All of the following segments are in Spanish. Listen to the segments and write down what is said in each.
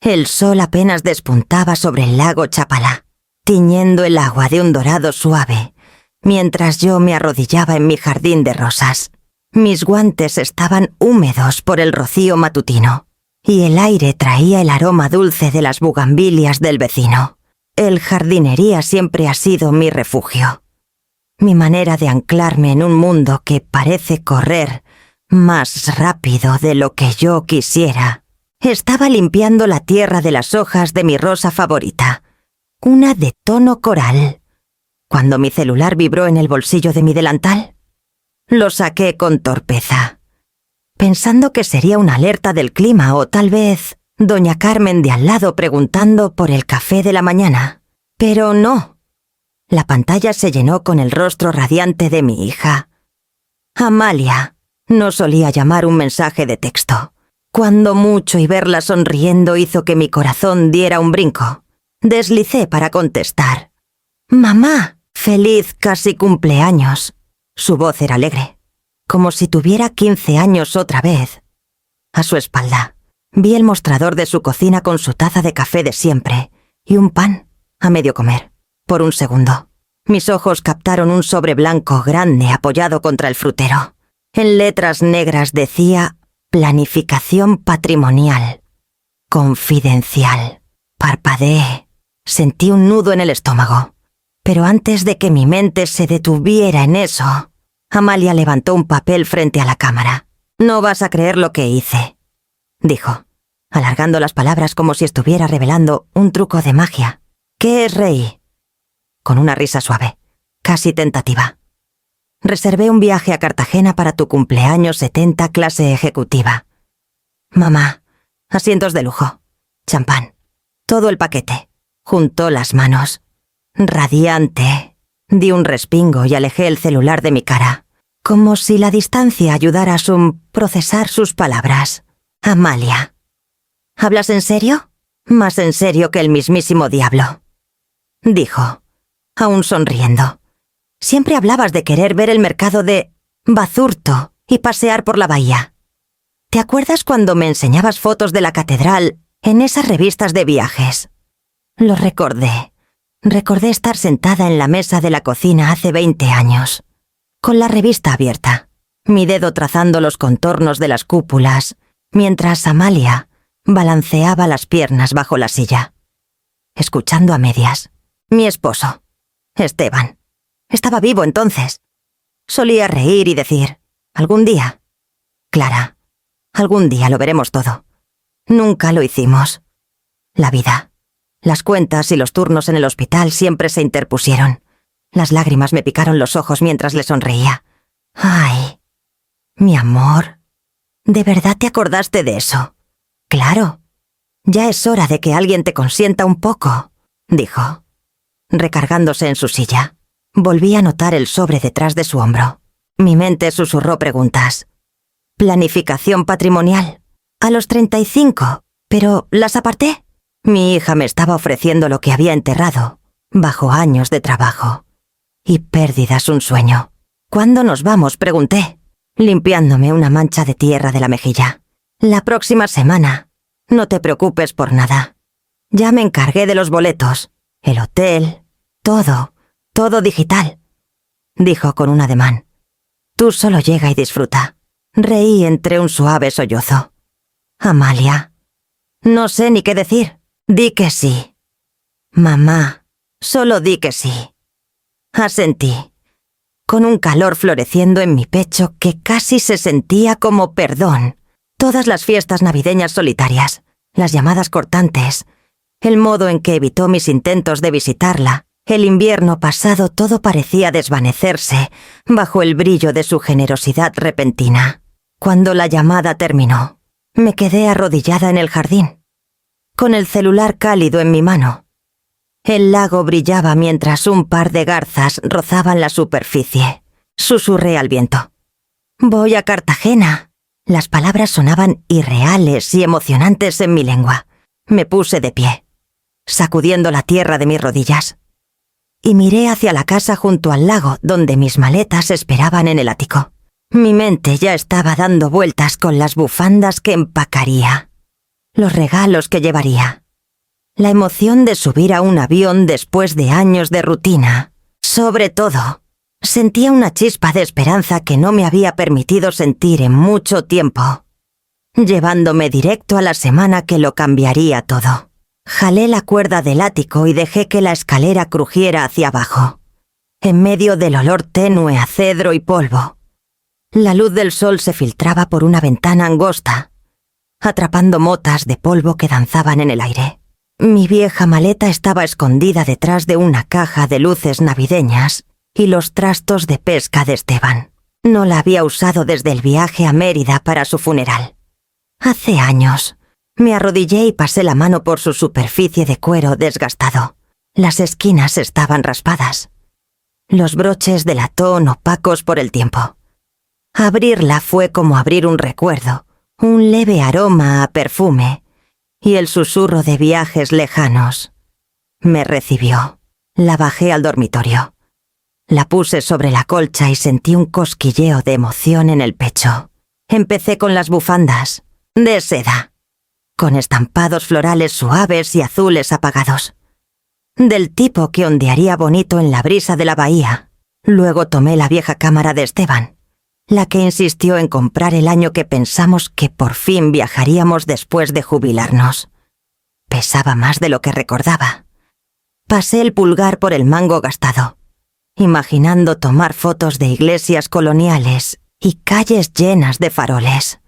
El sol apenas despuntaba sobre el lago Chapala, tiñendo el agua de un dorado suave, mientras yo me arrodillaba en mi jardín de rosas. Mis guantes estaban húmedos por el rocío matutino, y el aire traía el aroma dulce de las bugambilias del vecino. El jardinería siempre ha sido mi refugio, mi manera de anclarme en un mundo que parece correr más rápido de lo que yo quisiera. Estaba limpiando la tierra de las hojas de mi rosa favorita, una de tono coral, cuando mi celular vibró en el bolsillo de mi delantal. Lo saqué con torpeza, pensando que sería una alerta del clima o tal vez doña Carmen de al lado preguntando por el café de la mañana. Pero no. La pantalla se llenó con el rostro radiante de mi hija. Amalia. No solía llamar un mensaje de texto. Cuando mucho, y verla sonriendo hizo que mi corazón diera un brinco. Deslicé para contestar. «Mamá, feliz casi cumpleaños». Su voz era alegre, como si tuviera 15 años otra vez. A su espalda, vi el mostrador de su cocina con su taza de café de siempre y un pan a medio comer. Por un segundo, mis ojos captaron un sobre blanco grande apoyado contra el frutero. En letras negras decía «Planificación patrimonial. Confidencial». Parpadeé. Sentí un nudo en el estómago. Pero antes de que mi mente se detuviera en eso, Amalia levantó un papel frente a la cámara. «No vas a creer lo que hice», dijo, alargando las palabras como si estuviera revelando un truco de magia. «¿Qué es Rey?» Con una risa suave, casi tentativa. «Reservé un viaje a Cartagena para tu cumpleaños 70 clase ejecutiva. Mamá, asientos de lujo, champán, todo el paquete». Juntó las manos. Radiante. Di un respingo y alejé el celular de mi cara, como si la distancia ayudara a procesar sus palabras. «Amalia, ¿hablas en serio? Más en serio que el mismísimo diablo», dijo, aún sonriendo. «Siempre hablabas de querer ver el mercado de Basurto y pasear por la bahía. ¿Te acuerdas cuando me enseñabas fotos de la catedral en esas revistas de viajes?» Lo recordé. Recordé estar sentada en la mesa de la cocina hace 20 años, con la revista abierta, mi dedo trazando los contornos de las cúpulas, mientras Amalia balanceaba las piernas bajo la silla. Escuchando a medias. Mi esposo, Esteban, estaba vivo entonces. Solía reír y decir, «Algún día, Clara, algún día lo veremos todo». Nunca lo hicimos. La vida, las cuentas y los turnos en el hospital siempre se interpusieron. Las lágrimas me picaron los ojos mientras le sonreía. «Ay, mi amor, ¿de verdad te acordaste de eso?» «Claro. Ya es hora de que alguien te consienta un poco», dijo, recargándose en su silla. Volví a notar el sobre detrás de su hombro. Mi mente susurró preguntas. «Planificación patrimonial. A los 35, pero las aparté». Mi hija me estaba ofreciendo lo que había enterrado, bajo años de trabajo. Y pérdidas un sueño. «¿Cuándo nos vamos?», pregunté, limpiándome una mancha de tierra de la mejilla. «La próxima semana. No te preocupes por nada. Ya me encargué de los boletos, el hotel, todo digital», dijo con un ademán. «Tú solo llega y disfruta». Reí entre un suave sollozo. «Amalia, no sé ni qué decir. Di que sí». «Mamá, solo di que sí». Asentí, con un calor floreciendo en mi pecho que casi se sentía como perdón. Todas las fiestas navideñas solitarias, las llamadas cortantes, el modo en que evitó mis intentos de visitarla, el invierno pasado, todo parecía desvanecerse bajo el brillo de su generosidad repentina. Cuando la llamada terminó, me quedé arrodillada en el jardín, con el celular cálido en mi mano. El lago brillaba mientras un par de garzas rozaban la superficie. Susurré al viento. «Voy a Cartagena». Las palabras sonaban irreales y emocionantes en mi lengua. Me puse de pie, sacudiendo la tierra de mis rodillas, y miré hacia la casa junto al lago donde mis maletas esperaban en el ático. Mi mente ya estaba dando vueltas con las bufandas que empacaría. los regalos que llevaría. La emoción de subir a un avión después de años de rutina. Sobre todo, sentía una chispa de esperanza que no me había permitido sentir en mucho tiempo, llevándome directo a la semana que lo cambiaría todo. Jalé la cuerda del ático y dejé que la escalera crujiera hacia abajo, en medio del olor tenue a cedro y polvo. La luz del sol se filtraba por una ventana angosta, atrapando motas de polvo que danzaban en el aire. Mi vieja maleta estaba escondida detrás de una caja de luces navideñas y los trastos de pesca de Esteban. No la había usado desde el viaje a Mérida para su funeral. Hace años, me arrodillé y pasé la mano por su superficie de cuero desgastado. Las esquinas estaban raspadas, los broches de latón opacos por el tiempo. Abrirla fue como abrir un recuerdo, un leve aroma a perfume y el susurro de viajes lejanos. Me recibió. La bajé al dormitorio. La puse sobre la colcha y sentí un cosquilleo de emoción en el pecho. Empecé con las bufandas, de seda, con estampados florales suaves y azules apagados, del tipo que ondearía bonito en la brisa de la bahía. Luego tomé la vieja cámara de Esteban, la que insistió en comprar el año que pensamos que por fin viajaríamos después de jubilarnos. Pesaba más de lo que recordaba. Pasé el pulgar por el mango gastado, imaginando tomar fotos de iglesias coloniales y calles llenas de faroles,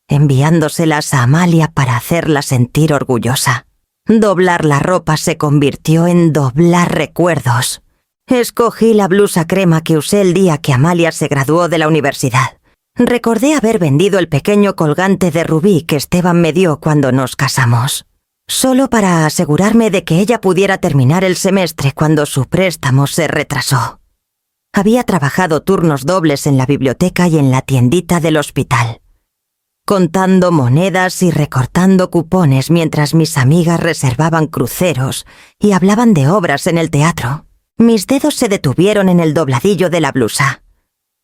enviándoselas a Amalia para hacerla sentir orgullosa. Doblar la ropa se convirtió en doblar recuerdos. Escogí la blusa crema que usé el día que Amalia se graduó de la universidad. Recordé haber vendido el pequeño colgante de rubí que Esteban me dio cuando nos casamos, solo para asegurarme de que ella pudiera terminar el semestre cuando su préstamo se retrasó. Había trabajado turnos dobles en la biblioteca y en la tiendita del hospital, contando monedas y recortando cupones mientras mis amigas reservaban cruceros y hablaban de obras en el teatro. Mis dedos se detuvieron en el dobladillo de la blusa.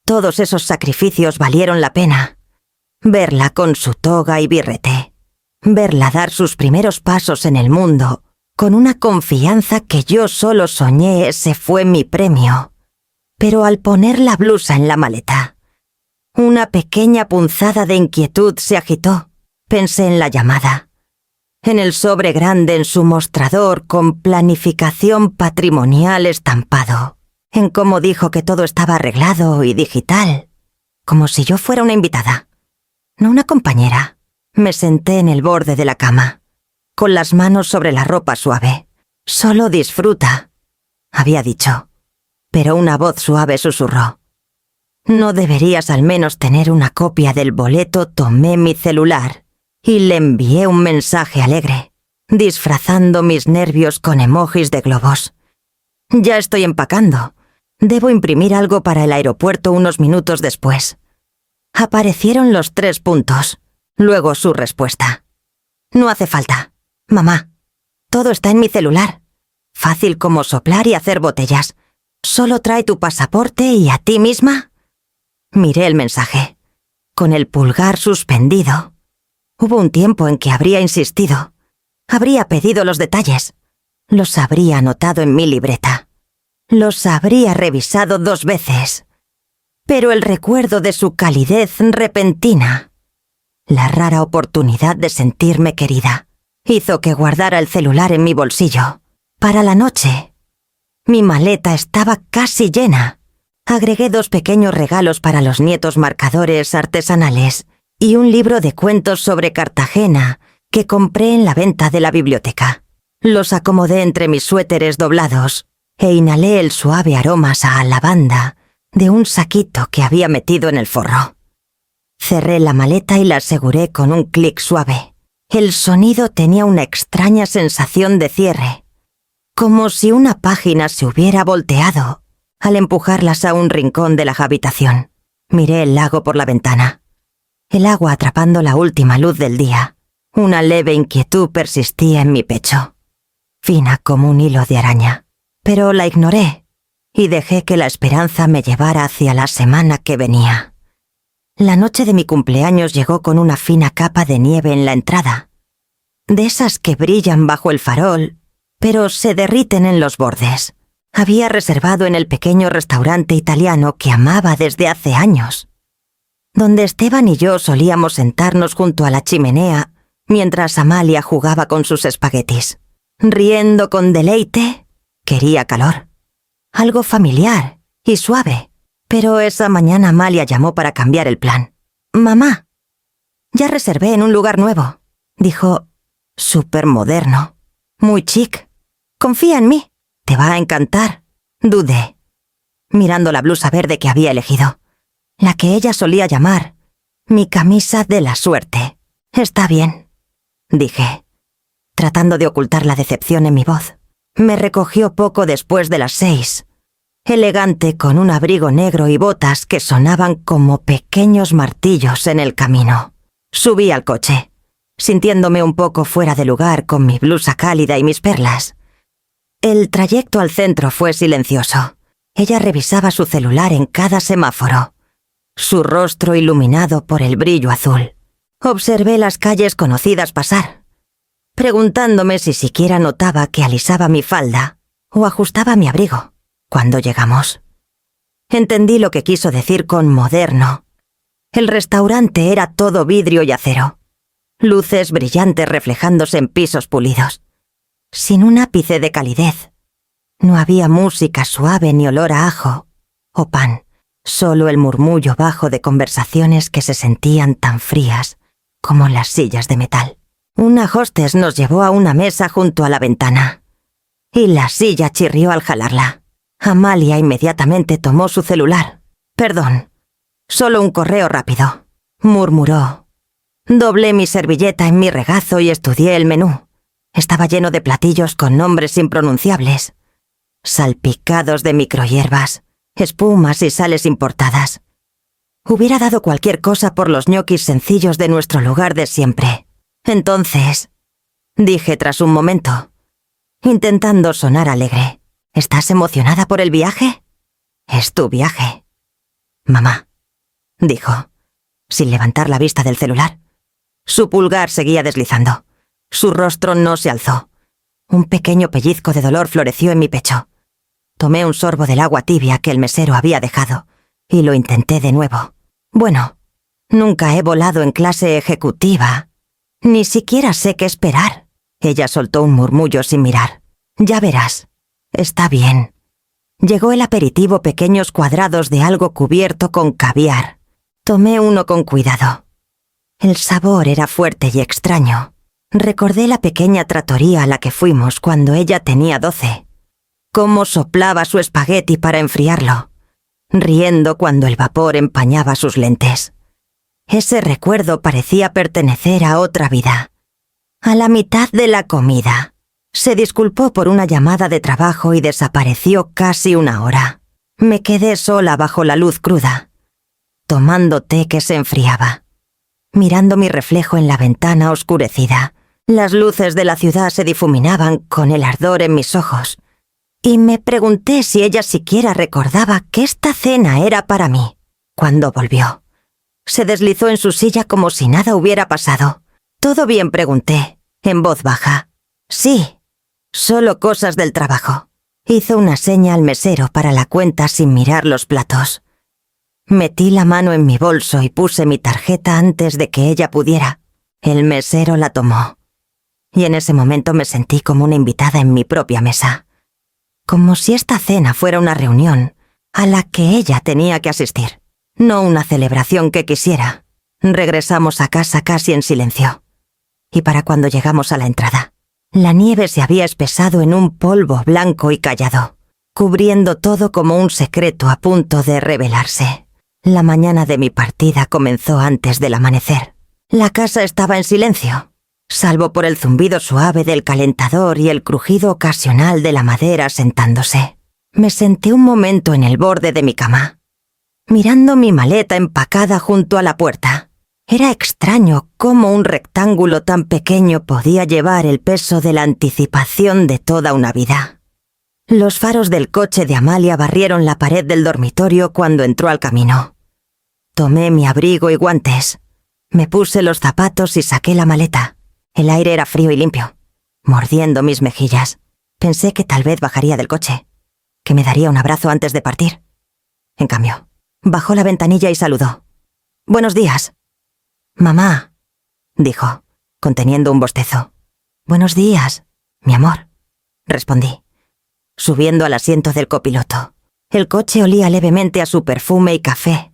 Todos esos sacrificios valieron la pena. Verla con su toga y birrete. Verla dar sus primeros pasos en el mundo, con una confianza que yo solo soñé, ese fue mi premio. Pero al poner la blusa en la maleta, una pequeña punzada de inquietud se agitó. Pensé en la llamada, en el sobre grande en su mostrador con planificación patrimonial estampado, en cómo dijo que todo estaba arreglado y digital, como si yo fuera una invitada, no una compañera. Me senté en el borde de la cama, con las manos sobre la ropa suave. Solo disfruta, había dicho, pero una voz suave susurró. ¿No deberías al menos tener una copia del boleto? Tomé mi celular y le envié un mensaje alegre, disfrazando mis nervios con emojis de globos. Ya estoy empacando. Debo imprimir algo para el aeropuerto unos minutos después. Aparecieron los 3 puntos. Luego su respuesta. No hace falta, mamá. Todo está en mi celular. Fácil como soplar y hacer botellas. Solo trae tu pasaporte y a ti misma. Miré el mensaje, con el pulgar suspendido. Hubo un tiempo en que habría insistido. Habría pedido los detalles. Los habría anotado en mi libreta. Los habría revisado 2 veces. Pero el recuerdo de su calidez repentina, la rara oportunidad de sentirme querida, hizo que guardara el celular en mi bolsillo. Para la noche, mi maleta estaba casi llena. Agregué 2 pequeños regalos para los nietos, marcadores artesanales y un libro de cuentos sobre Cartagena que compré en la venta de la biblioteca. Los acomodé entre mis suéteres doblados e inhalé el suave aroma a lavanda de un saquito que había metido en el forro. Cerré la maleta y la aseguré con un clic suave. El sonido tenía una extraña sensación de cierre, como si una página se hubiera volteado al empujarlas a un rincón de la habitación. Miré el lago por la ventana, el agua atrapando la última luz del día. Una leve inquietud persistía en mi pecho, fina como un hilo de araña, pero la ignoré y dejé que la esperanza me llevara hacia la semana que venía. La noche de mi cumpleaños llegó con una fina capa de nieve en la entrada, de esas que brillan bajo el farol, pero se derriten en los bordes. Había reservado en el pequeño restaurante italiano que amaba desde hace años, donde Esteban y yo solíamos sentarnos junto a la chimenea mientras Amalia jugaba con sus espaguetis. Riendo con deleite, quería calor. Algo familiar y suave. Pero esa mañana Amalia llamó para cambiar el plan. «Mamá, ya reservé en un lugar nuevo», dijo. «Súper moderno. Muy chic. Confía en mí. Te va a encantar». Dudé, mirando la blusa verde que había elegido. La que ella solía llamar mi camisa de la suerte. «Está bien», dije, tratando de ocultar la decepción en mi voz. Me recogió poco después de las 6, elegante con un abrigo negro y botas que sonaban como pequeños martillos en el camino. Subí al coche, sintiéndome un poco fuera de lugar con mi blusa cálida y mis perlas. El trayecto al centro fue silencioso. Ella revisaba su celular en cada semáforo, su rostro iluminado por el brillo azul. Observé las calles conocidas pasar, preguntándome si siquiera notaba que alisaba mi falda o ajustaba mi abrigo. Cuando llegamos, entendí lo que quiso decir con moderno. El restaurante era todo vidrio y acero, luces brillantes reflejándose en pisos pulidos, sin un ápice de calidez. No había música suave ni olor a ajo o pan, solo el murmullo bajo de conversaciones que se sentían tan frías como las sillas de metal. Una hostess nos llevó a una mesa junto a la ventana, y la silla chirrió al jalarla. Amalia inmediatamente tomó su celular. «Perdón, solo un correo rápido», murmuró. Doblé mi servilleta en mi regazo y estudié el menú. Estaba lleno de platillos con nombres impronunciables, salpicados de microhierbas, espumas y sales importadas. Hubiera dado cualquier cosa por los ñoquis sencillos de nuestro lugar de siempre. «Entonces», dije tras un momento, intentando sonar alegre, «¿estás emocionada por el viaje?» «Es tu viaje». «Mamá», dijo, sin levantar la vista del celular. Su pulgar seguía deslizando. Su rostro no se alzó. Un pequeño pellizco de dolor floreció en mi pecho. Tomé un sorbo del agua tibia que el mesero había dejado y lo intenté de nuevo. «Bueno, nunca he volado en clase ejecutiva. Ni siquiera sé qué esperar». Ella soltó un murmullo sin mirar. «Ya verás. Está bien». Llegó el aperitivo, pequeños cuadrados de algo cubierto con caviar. Tomé uno con cuidado. El sabor era fuerte y extraño. Recordé la pequeña trattoria a la que fuimos cuando ella tenía 12. Cómo soplaba su espagueti para enfriarlo, riendo cuando el vapor empañaba sus lentes. Ese recuerdo parecía pertenecer a otra vida. A la mitad de la comida, se disculpó por una llamada de trabajo y desapareció casi una hora. Me quedé sola bajo la luz cruda, tomando té que se enfriaba, mirando mi reflejo en la ventana oscurecida. Las luces de la ciudad se difuminaban con el ardor en mis ojos, y me pregunté si ella siquiera recordaba que esta cena era para mí. Cuando volvió, se deslizó en su silla como si nada hubiera pasado. «¿Todo bien?», pregunté, en voz baja. «Sí, solo cosas del trabajo». Hizo una seña al mesero para la cuenta sin mirar los platos. Metí la mano en mi bolso y puse mi tarjeta antes de que ella pudiera. El mesero la tomó, y en ese momento me sentí como una invitada en mi propia mesa, como si esta cena fuera una reunión a la que ella tenía que asistir, no una celebración que quisiera. Regresamos a casa casi en silencio, y para cuando llegamos a la entrada, la nieve se había espesado en un polvo blanco y callado, cubriendo todo como un secreto a punto de revelarse. La mañana de mi partida comenzó antes del amanecer. La casa estaba en silencio, salvo por el zumbido suave del calentador y el crujido ocasional de la madera sentándose. Me senté un momento en el borde de mi cama, mirando mi maleta empacada junto a la puerta. Era extraño cómo un rectángulo tan pequeño podía llevar el peso de la anticipación de toda una vida. Los faros del coche de Amalia barrieron la pared del dormitorio cuando entró al camino. Tomé mi abrigo y guantes, me puse los zapatos y saqué la maleta. El aire era frío y limpio, mordiendo mis mejillas. Pensé que tal vez bajaría del coche, que me daría un abrazo antes de partir. En cambio, bajó la ventanilla y saludó. «Buenos días». «Mamá», dijo, conteniendo un bostezo. «Buenos días, mi amor», respondí, subiendo al asiento del copiloto. El coche olía levemente a su perfume y café.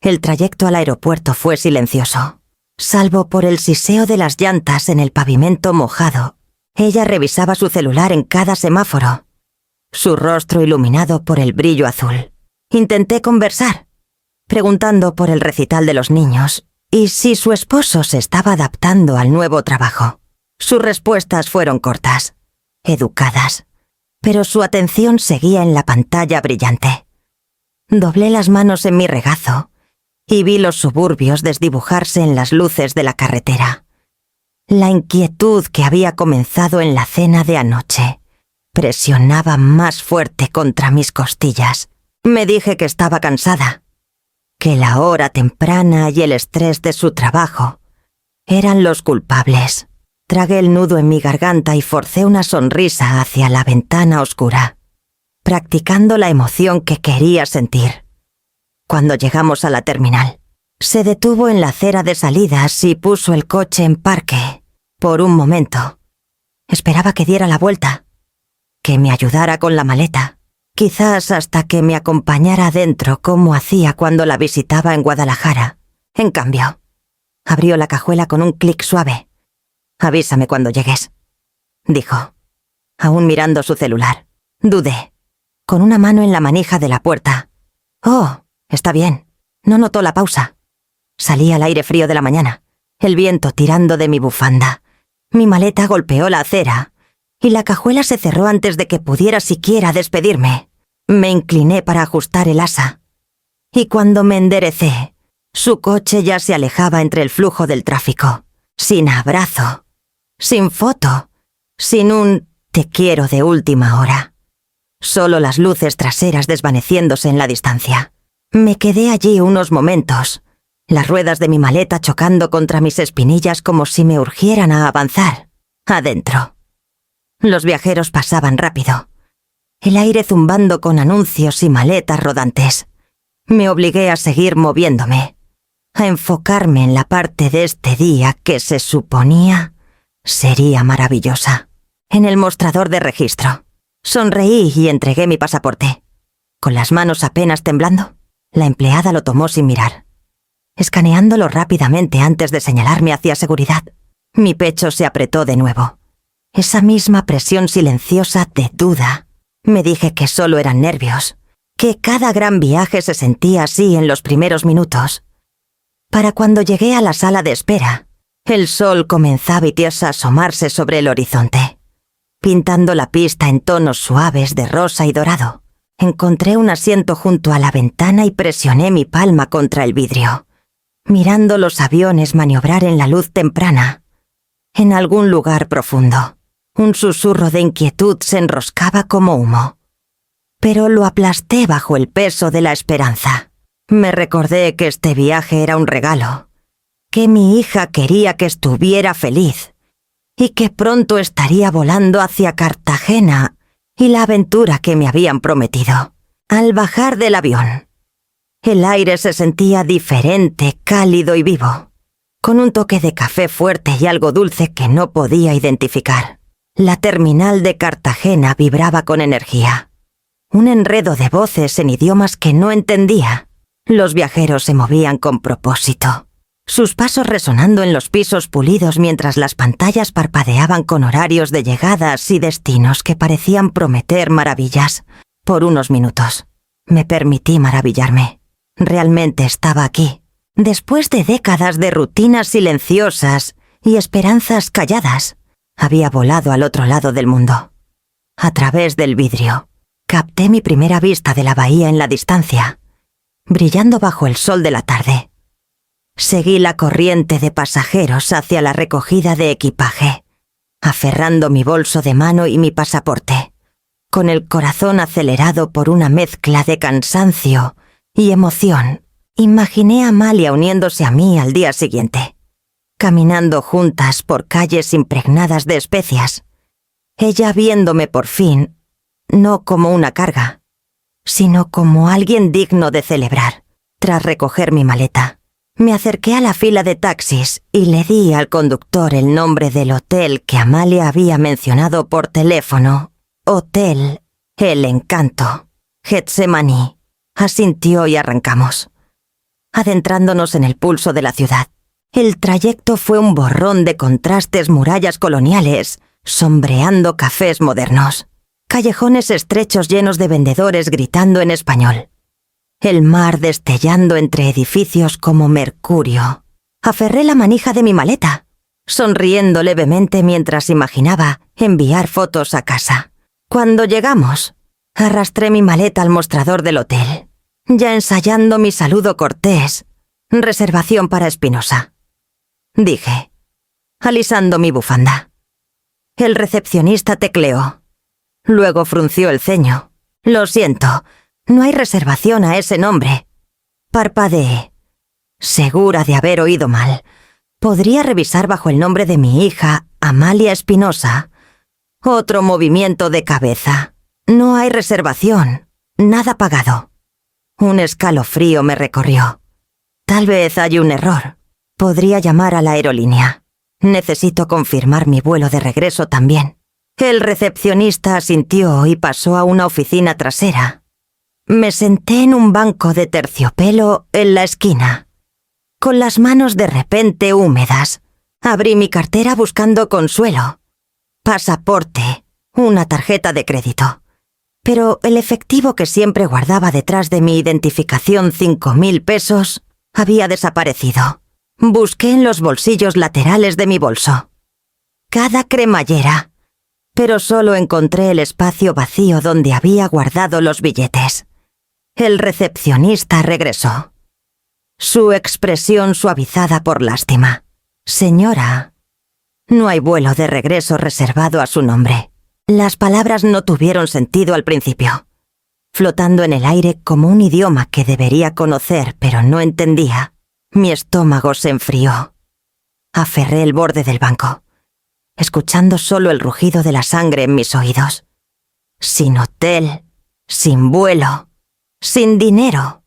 El trayecto al aeropuerto fue silencioso, salvo por el siseo de las llantas en el pavimento mojado. Ella revisaba su celular en cada semáforo, su rostro iluminado por el brillo azul. Intenté conversar, preguntando por el recital de los niños y si su esposo se estaba adaptando al nuevo trabajo. Sus respuestas fueron cortas, educadas, pero su atención seguía en la pantalla brillante. Doblé las manos en mi regazo y vi los suburbios desdibujarse en las luces de la carretera. La inquietud que había comenzado en la cena de anoche presionaba más fuerte contra mis costillas. Me dije que estaba cansada, que la hora temprana y el estrés de su trabajo eran los culpables. Tragué el nudo en mi garganta y forcé una sonrisa hacia la ventana oscura, practicando la emoción que quería sentir. Cuando llegamos a la terminal, se detuvo en la acera de salidas y puso el coche en parque. Por un momento, esperaba que diera la vuelta, que me ayudara con la maleta, quizás hasta que me acompañara adentro como hacía cuando la visitaba en Guadalajara. En cambio, abrió la cajuela con un clic suave. «Avísame cuando llegues», dijo, aún mirando su celular. Dudé, con una mano en la manija de la puerta. «Oh, está bien». No notó la pausa. Salí al aire frío de la mañana, el viento tirando de mi bufanda. Mi maleta golpeó la acera y la cajuela se cerró antes de que pudiera siquiera despedirme. Me incliné para ajustar el asa. Y cuando me enderecé, su coche ya se alejaba entre el flujo del tráfico, sin abrazo, sin foto, sin un «te quiero» de última hora. Solo las luces traseras desvaneciéndose en la distancia. Me quedé allí unos momentos, las ruedas de mi maleta chocando contra mis espinillas como si me urgieran a avanzar. Adentro. Los viajeros pasaban rápido, el aire zumbando con anuncios y maletas rodantes. Me obligué a seguir moviéndome, a enfocarme en la parte de este día que se suponía sería maravillosa. En el mostrador de registro, sonreí y entregué mi pasaporte. Con las manos apenas temblando, la empleada lo tomó sin mirar, escaneándolo rápidamente antes de señalarme hacia seguridad. Mi pecho se apretó de nuevo. Esa misma presión silenciosa de duda. Me dije que solo eran nervios, que cada gran viaje se sentía así en los primeros minutos. Para cuando llegué a la sala de espera, el sol comenzaba a asomarse sobre el horizonte, pintando la pista en tonos suaves de rosa y dorado. Encontré un asiento junto a la ventana y presioné mi palma contra el vidrio, mirando los aviones maniobrar en la luz temprana. En algún lugar profundo, un susurro de inquietud se enroscaba como humo. Pero lo aplasté bajo el peso de la esperanza. Me recordé que este viaje era un regalo, que mi hija quería que estuviera feliz y que pronto estaría volando hacia Cartagena y la aventura que me habían prometido. Al bajar del avión, el aire se sentía diferente, cálido y vivo, con un toque de café fuerte y algo dulce que no podía identificar. La terminal de Cartagena vibraba con energía. Un enredo de voces en idiomas que no entendía. Los viajeros se movían con propósito, sus pasos resonando en los pisos pulidos mientras las pantallas parpadeaban con horarios de llegadas y destinos que parecían prometer maravillas. Por unos minutos, me permití maravillarme. Realmente estaba aquí, después de décadas de rutinas silenciosas y esperanzas calladas. Había volado al otro lado del mundo. A través del vidrio, capté mi primera vista de la bahía en la distancia, brillando bajo el sol de la tarde. Seguí la corriente de pasajeros hacia la recogida de equipaje, aferrando mi bolso de mano y mi pasaporte, con el corazón acelerado por una mezcla de cansancio y emoción. Imaginé a Amalia uniéndose a mí al día siguiente. caminando juntas por calles impregnadas de especias. Ella viéndome por fin, no como una carga, sino como alguien digno de celebrar. Tras recoger mi maleta, me acerqué a la fila de taxis y le di al conductor el nombre del hotel que Amalia había mencionado por teléfono. Hotel El Encanto, Getsemaní. Asintió y arrancamos, adentrándonos en el pulso de la ciudad. El trayecto fue un borrón de contrastes, murallas coloniales, sombreando cafés modernos, callejones estrechos llenos de vendedores gritando en español, el mar destellando entre edificios como mercurio. Aferré la manija de mi maleta, sonriendo levemente mientras imaginaba enviar fotos a casa. Cuando llegamos, arrastré mi maleta al mostrador del hotel, ya ensayando mi saludo cortés. Reservación para Espinosa, dije, alisando mi bufanda. El recepcionista tecleó. Luego frunció el ceño. Lo siento, no hay reservación a ese nombre. Parpadeé, segura de haber oído mal. ¿Podría revisar bajo el nombre de mi hija, Amalia Espinosa? Otro movimiento de cabeza. No hay reservación, nada pagado. Un escalofrío me recorrió. Tal vez hay un error. Podría llamar a la aerolínea. Necesito confirmar mi vuelo de regreso también. El recepcionista asintió y pasó a una oficina trasera. Me senté en un banco de terciopelo en la esquina, con las manos de repente húmedas. Abrí mi cartera buscando consuelo. Pasaporte, una tarjeta de crédito. Pero el efectivo que siempre guardaba detrás de mi identificación, 5.000 pesos, había desaparecido. Busqué en los bolsillos laterales de mi bolso. Cada cremallera, pero solo encontré el espacio vacío donde había guardado los billetes. El recepcionista regresó, su expresión suavizada por lástima. Señora, no hay vuelo de regreso reservado a su nombre. Las palabras no tuvieron sentido al principio, flotando en el aire como un idioma que debería conocer pero no entendía. Mi estómago se enfrió. Aferré el borde del banco, escuchando solo el rugido de la sangre en mis oídos. Sin hotel, sin vuelo, sin dinero.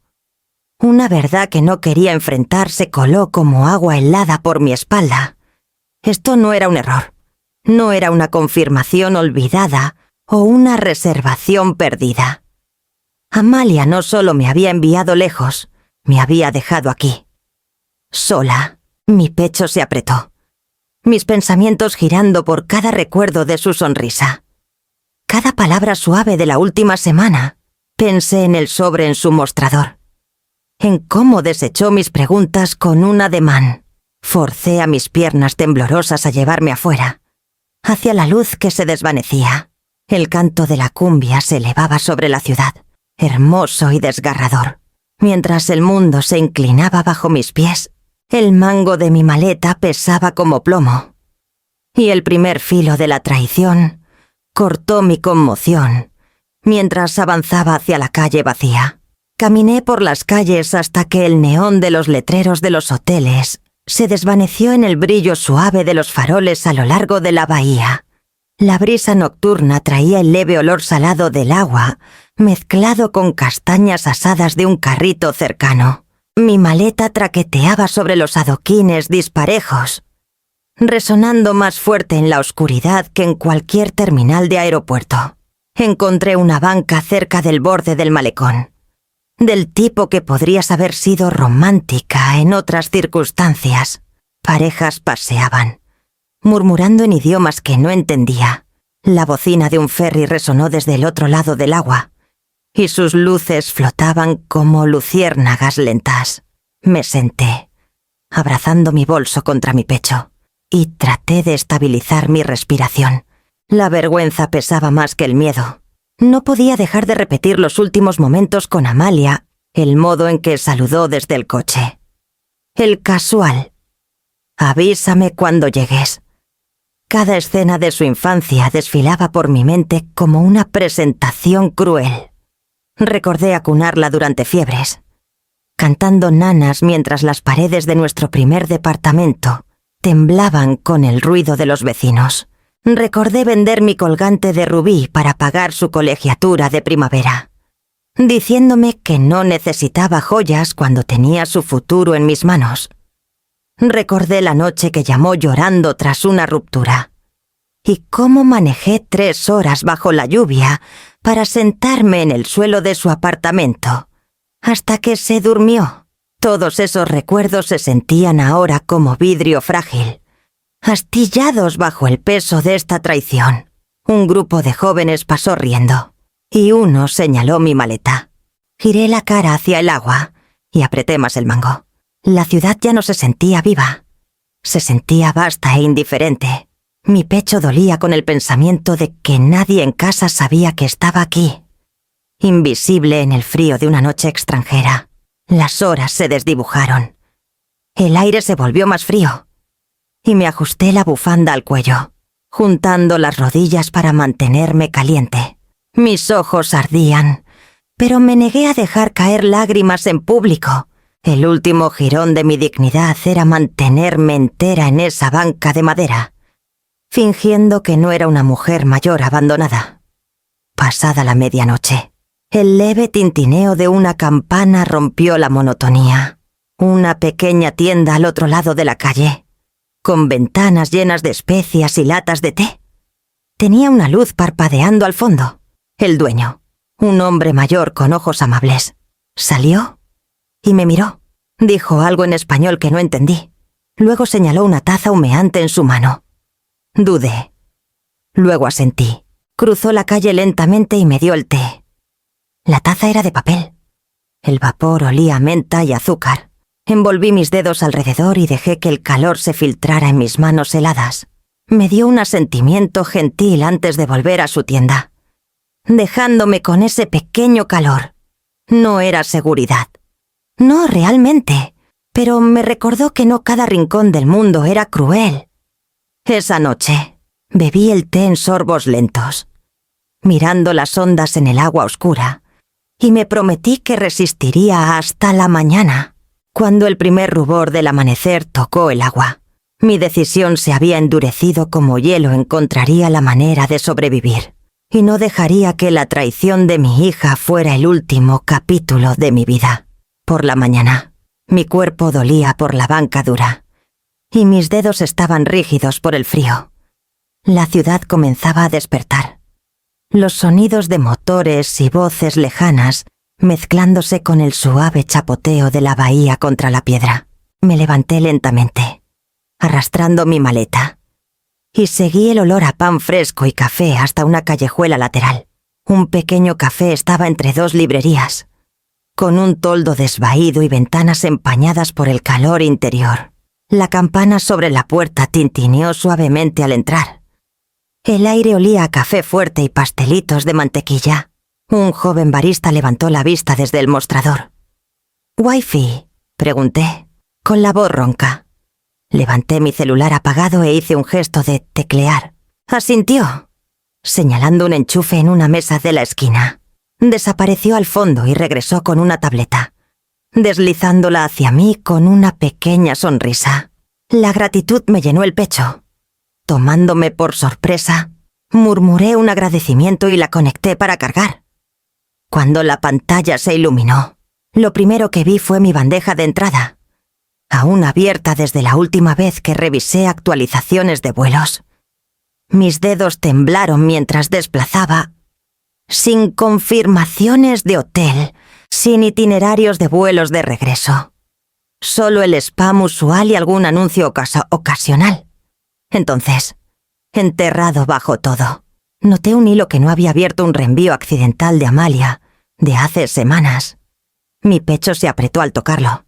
Una verdad que no quería enfrentar se coló como agua helada por mi espalda. Esto no era un error. No era una confirmación olvidada o una reservación perdida. Amalia no solo me había enviado lejos, me había dejado aquí. Sola, mi pecho se apretó, mis pensamientos girando por cada recuerdo de su sonrisa. Cada palabra suave de la última semana. Pensé en el sobre en su mostrador, en cómo desechó mis preguntas con un ademán. Forcé a mis piernas temblorosas a llevarme afuera, hacia la luz que se desvanecía. El canto de la cumbia se elevaba sobre la ciudad, hermoso y desgarrador. Mientras el mundo se inclinaba bajo mis pies, el mango de mi maleta pesaba como plomo, y el primer filo de la traición cortó mi conmoción mientras avanzaba hacia la calle vacía. Caminé por las calles hasta que el neón de los letreros de los hoteles se desvaneció en el brillo suave de los faroles a lo largo de la bahía. La brisa nocturna traía el leve olor salado del agua, mezclado con castañas asadas de un carrito cercano. Mi maleta traqueteaba sobre los adoquines disparejos, resonando más fuerte en la oscuridad que en cualquier terminal de aeropuerto. Encontré una banca cerca del borde del malecón, del tipo que podrías haber sido romántica en otras circunstancias. Parejas paseaban, murmurando en idiomas que no entendía. La bocina de un ferry resonó desde el otro lado del agua, y sus luces flotaban como luciérnagas lentas. Me senté, abrazando mi bolso contra mi pecho, y traté de estabilizar mi respiración. La vergüenza pesaba más que el miedo. No podía dejar de repetir los últimos momentos con Amalia, el modo en que saludó desde el coche. El casual. Avísame cuando llegues. Cada escena de su infancia desfilaba por mi mente como una presentación cruel. Recordé acunarla durante fiebres, cantando nanas mientras las paredes de nuestro primer departamento temblaban con el ruido de los vecinos. Recordé vender mi colgante de rubí para pagar su colegiatura de primavera, diciéndome que no necesitaba joyas cuando tenía su futuro en mis manos. Recordé la noche que llamó llorando tras una ruptura, y cómo manejé 3 horas bajo la lluvia para sentarme en el suelo de su apartamento, hasta que se durmió. Todos esos recuerdos se sentían ahora como vidrio frágil, astillados bajo el peso de esta traición. Un grupo de jóvenes pasó riendo, y uno señaló mi maleta. Giré la cara hacia el agua y apreté más el mango. La ciudad ya no se sentía viva. Se sentía vasta e indiferente. Mi pecho dolía con el pensamiento de que nadie en casa sabía que estaba aquí, invisible en el frío de una noche extranjera. Las horas se desdibujaron. El aire se volvió más frío, y me ajusté la bufanda al cuello, juntando las rodillas para mantenerme caliente. Mis ojos ardían, pero me negué a dejar caer lágrimas en público. El último jirón de mi dignidad era mantenerme entera en esa banca de madera, fingiendo que no era una mujer mayor abandonada. Pasada la medianoche, el leve tintineo de una campana rompió la monotonía. Una pequeña tienda al otro lado de la calle, con ventanas llenas de especias y latas de té, tenía una luz parpadeando al fondo. El dueño, un hombre mayor con ojos amables, salió y me miró. Dijo algo en español que no entendí. Luego señaló una taza humeante en su mano. Dudé. Luego asentí. Cruzó la calle lentamente y me dio el té. La taza era de papel. El vapor olía a menta y azúcar. Envolví mis dedos alrededor y dejé que el calor se filtrara en mis manos heladas. Me dio un asentimiento gentil antes de volver a su tienda, dejándome con ese pequeño calor. No era seguridad. No, realmente, pero me recordó que no cada rincón del mundo era cruel. Esa noche, bebí el té en sorbos lentos, mirando las ondas en el agua oscura, y me prometí que resistiría hasta la mañana. Cuando el primer rubor del amanecer tocó el agua, mi decisión se había endurecido como hielo. Encontraría la manera de sobrevivir, y no dejaría que la traición de mi hija fuera el último capítulo de mi vida. Por la mañana, mi cuerpo dolía por la banca dura, y mis dedos estaban rígidos por el frío. La ciudad comenzaba a despertar. Los sonidos de motores y voces lejanas mezclándose con el suave chapoteo de la bahía contra la piedra. Me levanté lentamente, arrastrando mi maleta, y seguí el olor a pan fresco y café hasta una callejuela lateral. Un pequeño café estaba entre 2 librerías, con un toldo desvaído y ventanas empañadas por el calor interior. La campana sobre la puerta tintineó suavemente al entrar. El aire olía a café fuerte y pastelitos de mantequilla. Un joven barista levantó la vista desde el mostrador. «¿Wifi?», pregunté, con la voz ronca. Levanté mi celular apagado e hice un gesto de teclear. Asintió, señalando un enchufe en una mesa de la esquina. Desapareció al fondo y regresó con una tableta, deslizándola hacia mí con una pequeña sonrisa. La gratitud me llenó el pecho. Tomándome por sorpresa, murmuré un agradecimiento y la conecté para cargar. Cuando la pantalla se iluminó, lo primero que vi fue mi bandeja de entrada, aún abierta desde la última vez que revisé actualizaciones de vuelos. Mis dedos temblaron mientras desplazaba, sin confirmaciones de hotel, sin itinerarios de vuelos de regreso. Solo el spam usual y algún anuncio ocasional. Entonces, enterrado bajo todo, noté un hilo que no había abierto un reenvío accidental de Amalia, de hace semanas. Mi pecho se apretó al tocarlo.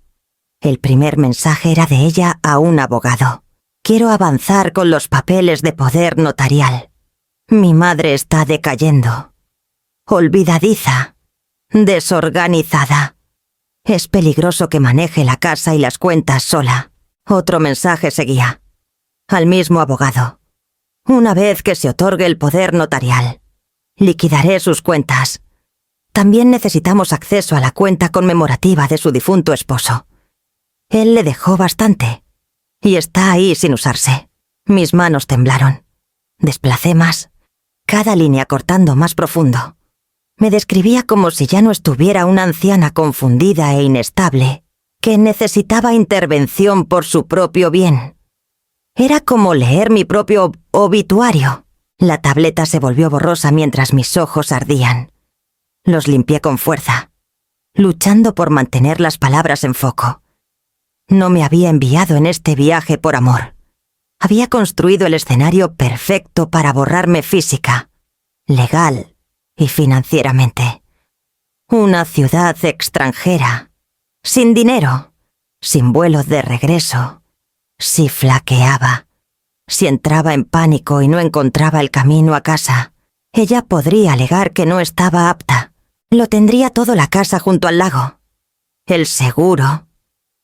El primer mensaje era de ella a un abogado. «Quiero avanzar con los papeles de poder notarial. Mi madre está decayendo. Olvidadiza. Desorganizada. Es peligroso que maneje la casa y las cuentas sola». Otro mensaje seguía. Al mismo abogado. «Una vez que se otorgue el poder notarial, liquidaré sus cuentas. También necesitamos acceso a la cuenta conmemorativa de su difunto esposo. Él le dejó bastante. Y está ahí sin usarse. Mis manos temblaron. Desplacé más, cada línea cortando más profundo. Me describía como si ya no estuviera una anciana confundida e inestable, que necesitaba intervención por su propio bien. Era como leer mi propio obituario. La tableta se volvió borrosa mientras mis ojos ardían. Los limpié con fuerza, luchando por mantener las palabras en foco. No me había enviado en este viaje por amor. Había construido el escenario perfecto para borrarme física, legal y financieramente. Una ciudad extranjera, sin dinero, sin vuelo de regreso. Si flaqueaba, si entraba en pánico y no encontraba el camino a casa, ella podría alegar que no estaba apta. Lo tendría todo la casa junto al lago. El seguro,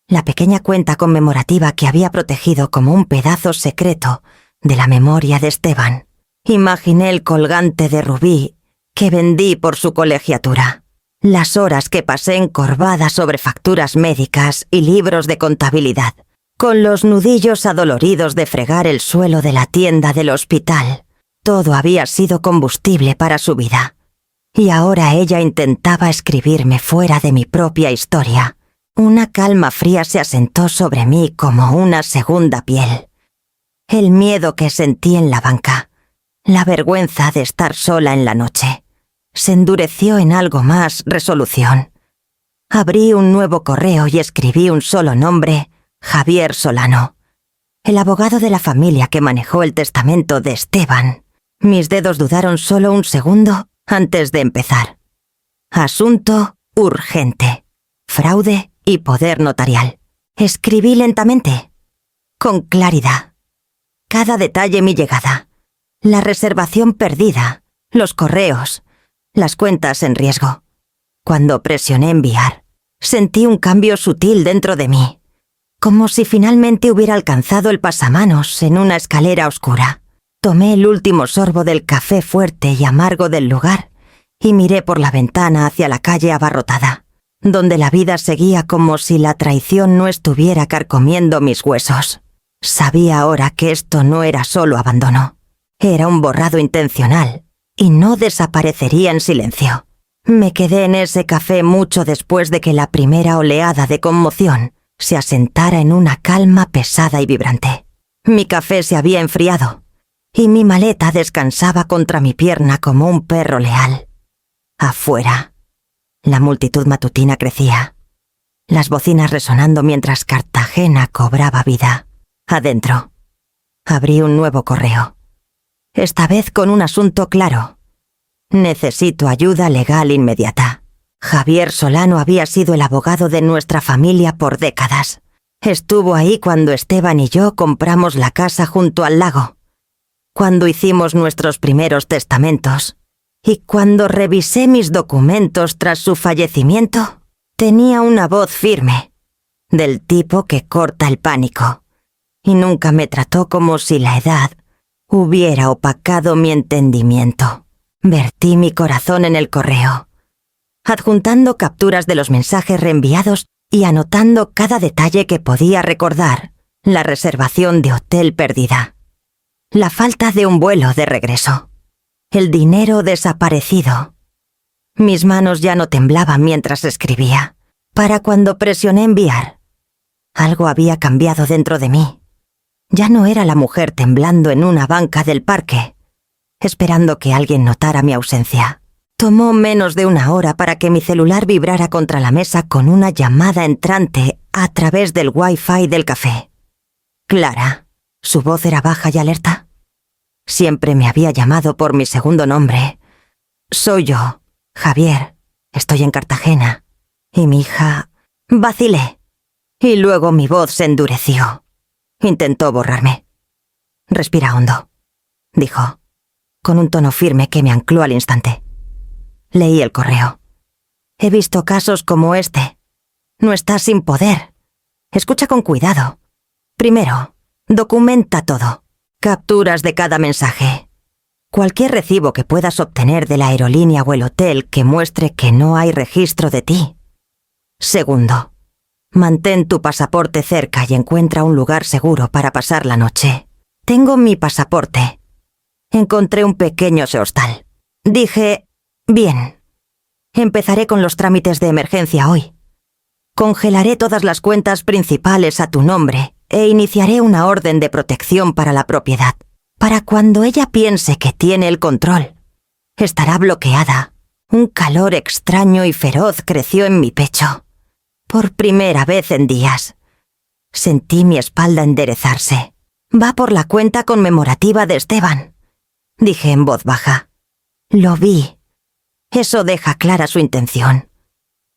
la pequeña cuenta conmemorativa que había protegido como un pedazo secreto de la memoria de Esteban. Imaginé el colgante de rubí que vendí por su colegiatura. Las horas que pasé encorvada sobre facturas médicas y libros de contabilidad, con los nudillos adoloridos de fregar el suelo de la tienda del hospital. Todo había sido combustible para su vida. Y ahora ella intentaba escribirme fuera de mi propia historia. Una calma fría se asentó sobre mí como una segunda piel. El miedo que sentí en la banca, la vergüenza de estar sola en la noche, se endureció en algo más resolución. Abrí un nuevo correo y escribí un solo nombre: Javier Solano, el abogado de la familia que manejó el testamento de Esteban. Mis dedos dudaron solo un segundo antes de empezar. Asunto urgente. Fraude y poder notarial. Escribí lentamente, con claridad. Cada detalle: mi llegada, la reservación perdida, los correos, las cuentas en riesgo. Cuando presioné enviar, sentí un cambio sutil dentro de mí, como si finalmente hubiera alcanzado el pasamanos en una escalera oscura. Tomé el último sorbo del café fuerte y amargo del lugar y miré por la ventana hacia la calle abarrotada, donde la vida seguía como si la traición no estuviera carcomiendo mis huesos. Sabía ahora que esto no era solo abandono. Era un borrado intencional y no desaparecería en silencio. Me quedé en ese café mucho después de que la primera oleada de conmoción se asentara en una calma pesada y vibrante. Mi café se había enfriado y mi maleta descansaba contra mi pierna como un perro leal. Afuera, la multitud matutina crecía, las bocinas resonando mientras Cartagena cobraba vida. Adentro, abrí un nuevo correo, esta vez con un asunto claro. Necesito ayuda legal inmediata. Javier Solano había sido el abogado de nuestra familia por décadas. Estuvo ahí cuando Esteban y yo compramos la casa junto al lago, cuando hicimos nuestros primeros testamentos, y cuando revisé mis documentos tras su fallecimiento. Tenía una voz firme, del tipo que corta el pánico, y nunca me trató como si la edad hubiera opacado mi entendimiento. Vertí mi corazón en el correo, adjuntando capturas de los mensajes reenviados y anotando cada detalle que podía recordar: la reservación de hotel perdida, la falta de un vuelo de regreso, el dinero desaparecido. Mis manos ya no temblaban mientras escribía. Para cuando presioné enviar, algo había cambiado dentro de mí. Ya no era la mujer temblando en una banca del parque, esperando que alguien notara mi ausencia. Tomó menos de una hora para que mi celular vibrara contra la mesa con una llamada entrante a través del Wi-Fi del café. Clara. Su voz era baja y alerta. Siempre me había llamado por mi segundo nombre. Soy yo, Javier. Estoy en Cartagena. Y mi hija... Vacilé. Y luego mi voz se endureció. Intentó borrarme. Respira hondo, dijo, con un tono firme que me ancló al instante. Leí el correo. He visto casos como este. No estás sin poder. Escucha con cuidado. Primero, documenta todo. Capturas de cada mensaje. Cualquier recibo que puedas obtener de la aerolínea o el hotel que muestre que no hay registro de ti. Segundo, Mantén tu pasaporte cerca y encuentra un lugar seguro para pasar la noche. Tengo mi pasaporte. Encontré un pequeño hostal. Dije, bien. Empezaré con los trámites de emergencia hoy. Congelaré todas las cuentas principales a tu nombre e iniciaré una orden de protección para la propiedad. Para cuando ella piense que tiene el control, estará bloqueada. Un calor extraño y feroz creció en mi pecho. Por primera vez en días. Sentí mi espalda enderezarse. Va por la cuenta conmemorativa de Esteban, dije en voz baja. Lo vi. Eso deja clara su intención.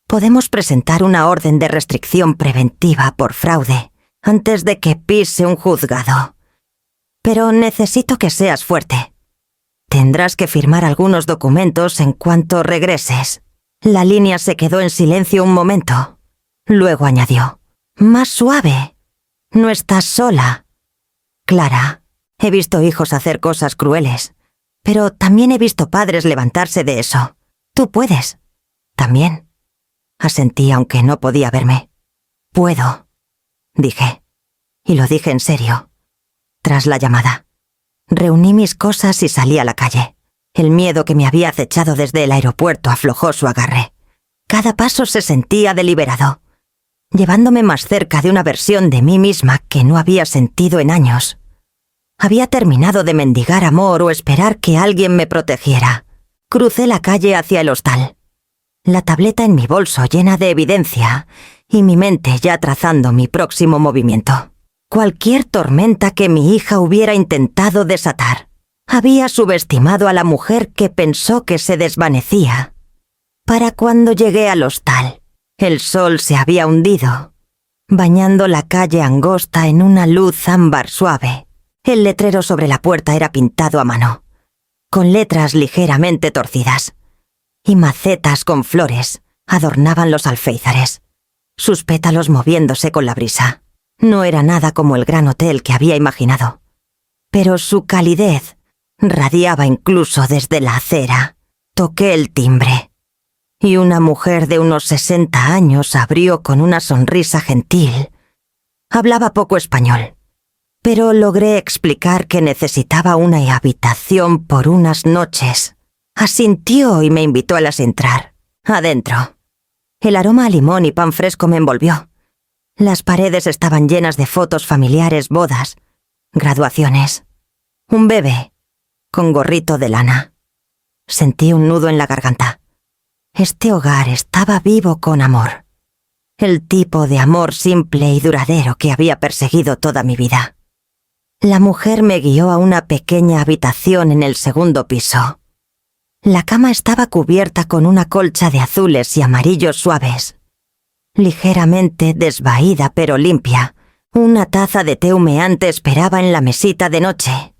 Podemos presentar una orden de restricción preventiva por fraude antes de que pise un juzgado. Pero necesito que seas fuerte. Tendrás que firmar algunos documentos en cuanto regreses. La línea se quedó en silencio un momento. Luego añadió, más suave. No estás sola. Clara, he visto hijos hacer cosas crueles, pero también he visto padres levantarse de eso. Tú puedes. También. Asentí aunque no podía verme. Puedo, dije. Y lo dije en serio. Tras la llamada, reuní mis cosas y salí a la calle. El miedo que me había acechado desde el aeropuerto aflojó su agarre. Cada paso se sentía deliberado, llevándome más cerca de una versión de mí misma que no había sentido en años. Había terminado de mendigar amor o esperar que alguien me protegiera. Crucé la calle hacia el hostal. La tableta en mi bolso llena de evidencia y mi mente ya trazando mi próximo movimiento. Cualquier tormenta que mi hija hubiera intentado desatar. Había subestimado a la mujer que pensó que se desvanecía. Para cuando llegué al hostal, el sol se había hundido, bañando la calle angosta en una luz ámbar suave. El letrero sobre la puerta era pintado a mano, con letras ligeramente torcidas, y macetas con flores adornaban los alféizares, sus pétalos moviéndose con la brisa. No era nada como el gran hotel que había imaginado, pero su calidez radiaba incluso desde la acera. Toqué el timbre, y una mujer de unos 60 años abrió con una sonrisa gentil. Hablaba poco español, pero logré explicar que necesitaba una habitación por unas noches. Asintió y me invitó a entrar. Adentro. El aroma a limón y pan fresco me envolvió. Las paredes estaban llenas de fotos familiares, bodas, graduaciones. Un bebé, con gorrito de lana. Sentí un nudo en la garganta. Este hogar estaba vivo con amor. El tipo de amor simple y duradero que había perseguido toda mi vida. La mujer me guió a una pequeña habitación en el segundo piso. La cama estaba cubierta con una colcha de azules y amarillos suaves. Ligeramente desvaída pero limpia, una taza de té humeante esperaba en la mesita de noche,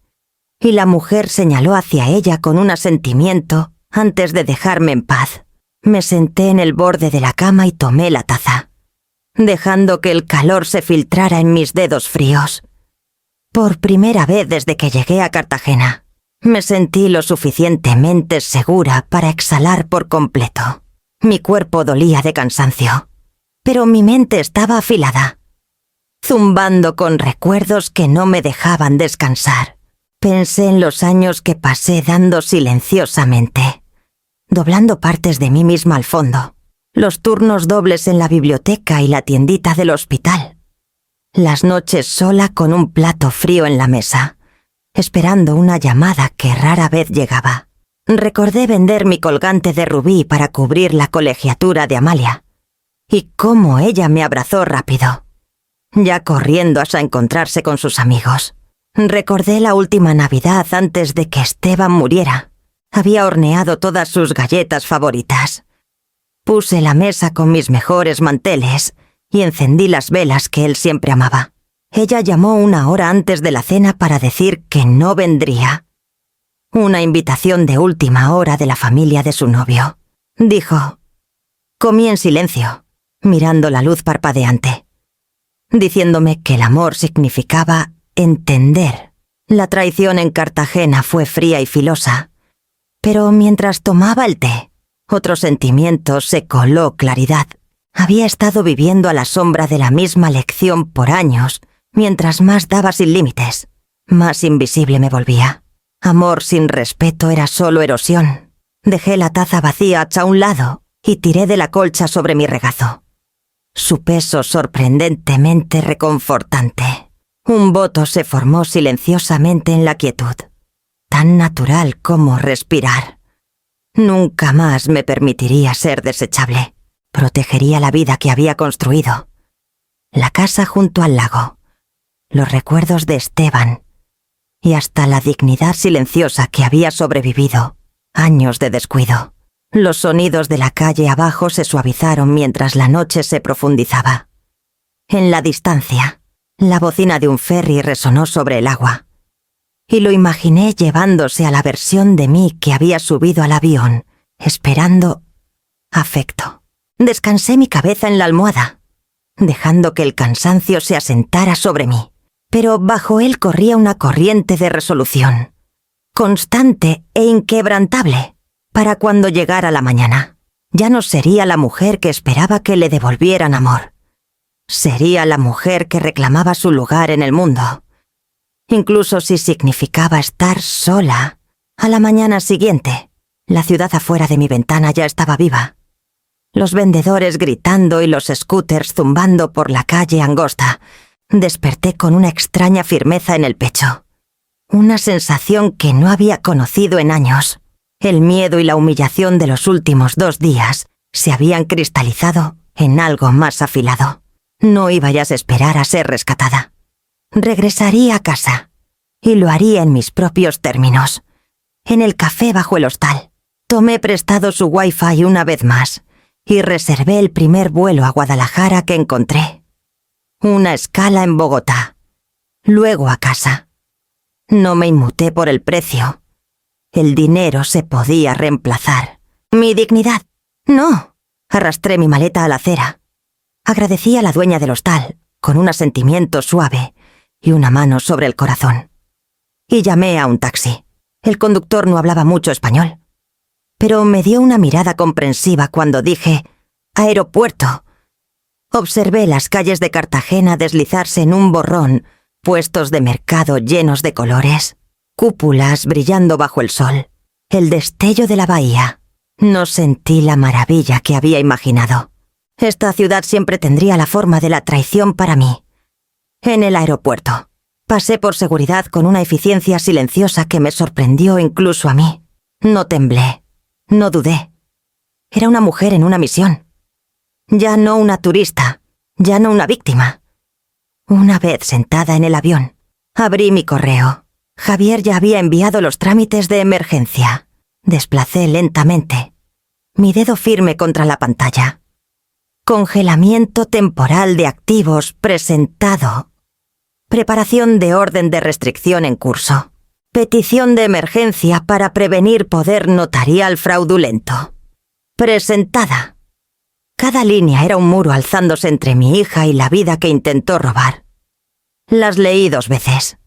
y la mujer señaló hacia ella con un asentimiento antes de dejarme en paz. Me senté en el borde de la cama y tomé la taza, dejando que el calor se filtrara en mis dedos fríos. Por primera vez desde que llegué a Cartagena, me sentí lo suficientemente segura para exhalar por completo. Mi cuerpo dolía de cansancio, pero mi mente estaba afilada, zumbando con recuerdos que no me dejaban descansar. Pensé en los años que pasé dando silenciosamente, doblando partes de mí misma al fondo, los turnos dobles en la biblioteca y la tiendita del hospital, las noches sola con un plato frío en la mesa, esperando una llamada que rara vez llegaba. Recordé vender mi colgante de rubí para cubrir la colegiatura de Amalia, y cómo ella me abrazó rápido, ya corriendo hasta encontrarse con sus amigos. Recordé la última Navidad antes de que Esteban muriera. Había horneado todas sus galletas favoritas. Puse la mesa con mis mejores manteles y encendí las velas que él siempre amaba. Ella llamó una hora antes de la cena para decir que no vendría. Una invitación de última hora de la familia de su novio. Dijo. Comí en silencio, mirando la luz parpadeante, diciéndome que el amor significaba entender. La traición en Cartagena fue fría y filosa, pero mientras tomaba el té, otro sentimiento se coló claridad. Había estado viviendo a la sombra de la misma lección por años, mientras más daba sin límites, más invisible me volvía. Amor sin respeto era solo erosión. Dejé la taza vacía hacia un lado y tiré de la colcha sobre mi regazo. Su peso sorprendentemente reconfortante. Un voto se formó silenciosamente en la quietud, tan natural como respirar. Nunca más me permitiría ser desechable. Protegería la vida que había construido. La casa junto al lago, los recuerdos de Esteban y hasta la dignidad silenciosa que había sobrevivido años de descuido. Los sonidos de la calle abajo se suavizaron mientras la noche se profundizaba. En la distancia, la bocina de un ferry resonó sobre el agua, y lo imaginé llevándose a la versión de mí que había subido al avión, esperando afecto. Descansé mi cabeza en la almohada, dejando que el cansancio se asentara sobre mí, pero bajo él corría una corriente de resolución, constante e inquebrantable, para cuando llegara la mañana. Ya no sería la mujer que esperaba que le devolvieran amor. Sería la mujer que reclamaba su lugar en el mundo. Incluso si significaba estar sola. A la mañana siguiente, la ciudad afuera de mi ventana ya estaba viva. Los vendedores gritando y los scooters zumbando por la calle angosta. Desperté con una extraña firmeza en el pecho. Una sensación que no había conocido en años. El miedo y la humillación de los últimos 2 días se habían cristalizado en algo más afilado. No iba ya a esperar a ser rescatada. Regresaría a casa, y lo haría en mis propios términos. En el café bajo el hostal, tomé prestado su wifi una vez más, y reservé el primer vuelo a Guadalajara que encontré. Una escala en Bogotá. Luego a casa. No me inmuté por el precio. El dinero se podía reemplazar. Mi dignidad. No. Arrastré mi maleta a la acera. Agradecí a la dueña del hostal, con un asentimiento suave y una mano sobre el corazón. Y llamé a un taxi. El conductor no hablaba mucho español, pero me dio una mirada comprensiva cuando dije «aeropuerto». Observé las calles de Cartagena deslizarse en un borrón, puestos de mercado llenos de colores, cúpulas brillando bajo el sol, el destello de la bahía. No sentí la maravilla que había imaginado. Esta ciudad siempre tendría la forma de la traición para mí. En el aeropuerto, pasé por seguridad con una eficiencia silenciosa que me sorprendió incluso a mí. No temblé, no dudé. Era una mujer en una misión. Ya no una turista, ya no una víctima. Una vez sentada en el avión, abrí mi correo. Javier ya había enviado los trámites de emergencia. Desplacé lentamente, mi dedo firme contra la pantalla. Congelamiento temporal de activos presentado. Preparación de orden de restricción en curso. Petición de emergencia para prevenir poder notarial fraudulento. Presentada. Cada línea era un muro alzándose entre mi hija y la vida que intentó robar. Las leí 2 veces.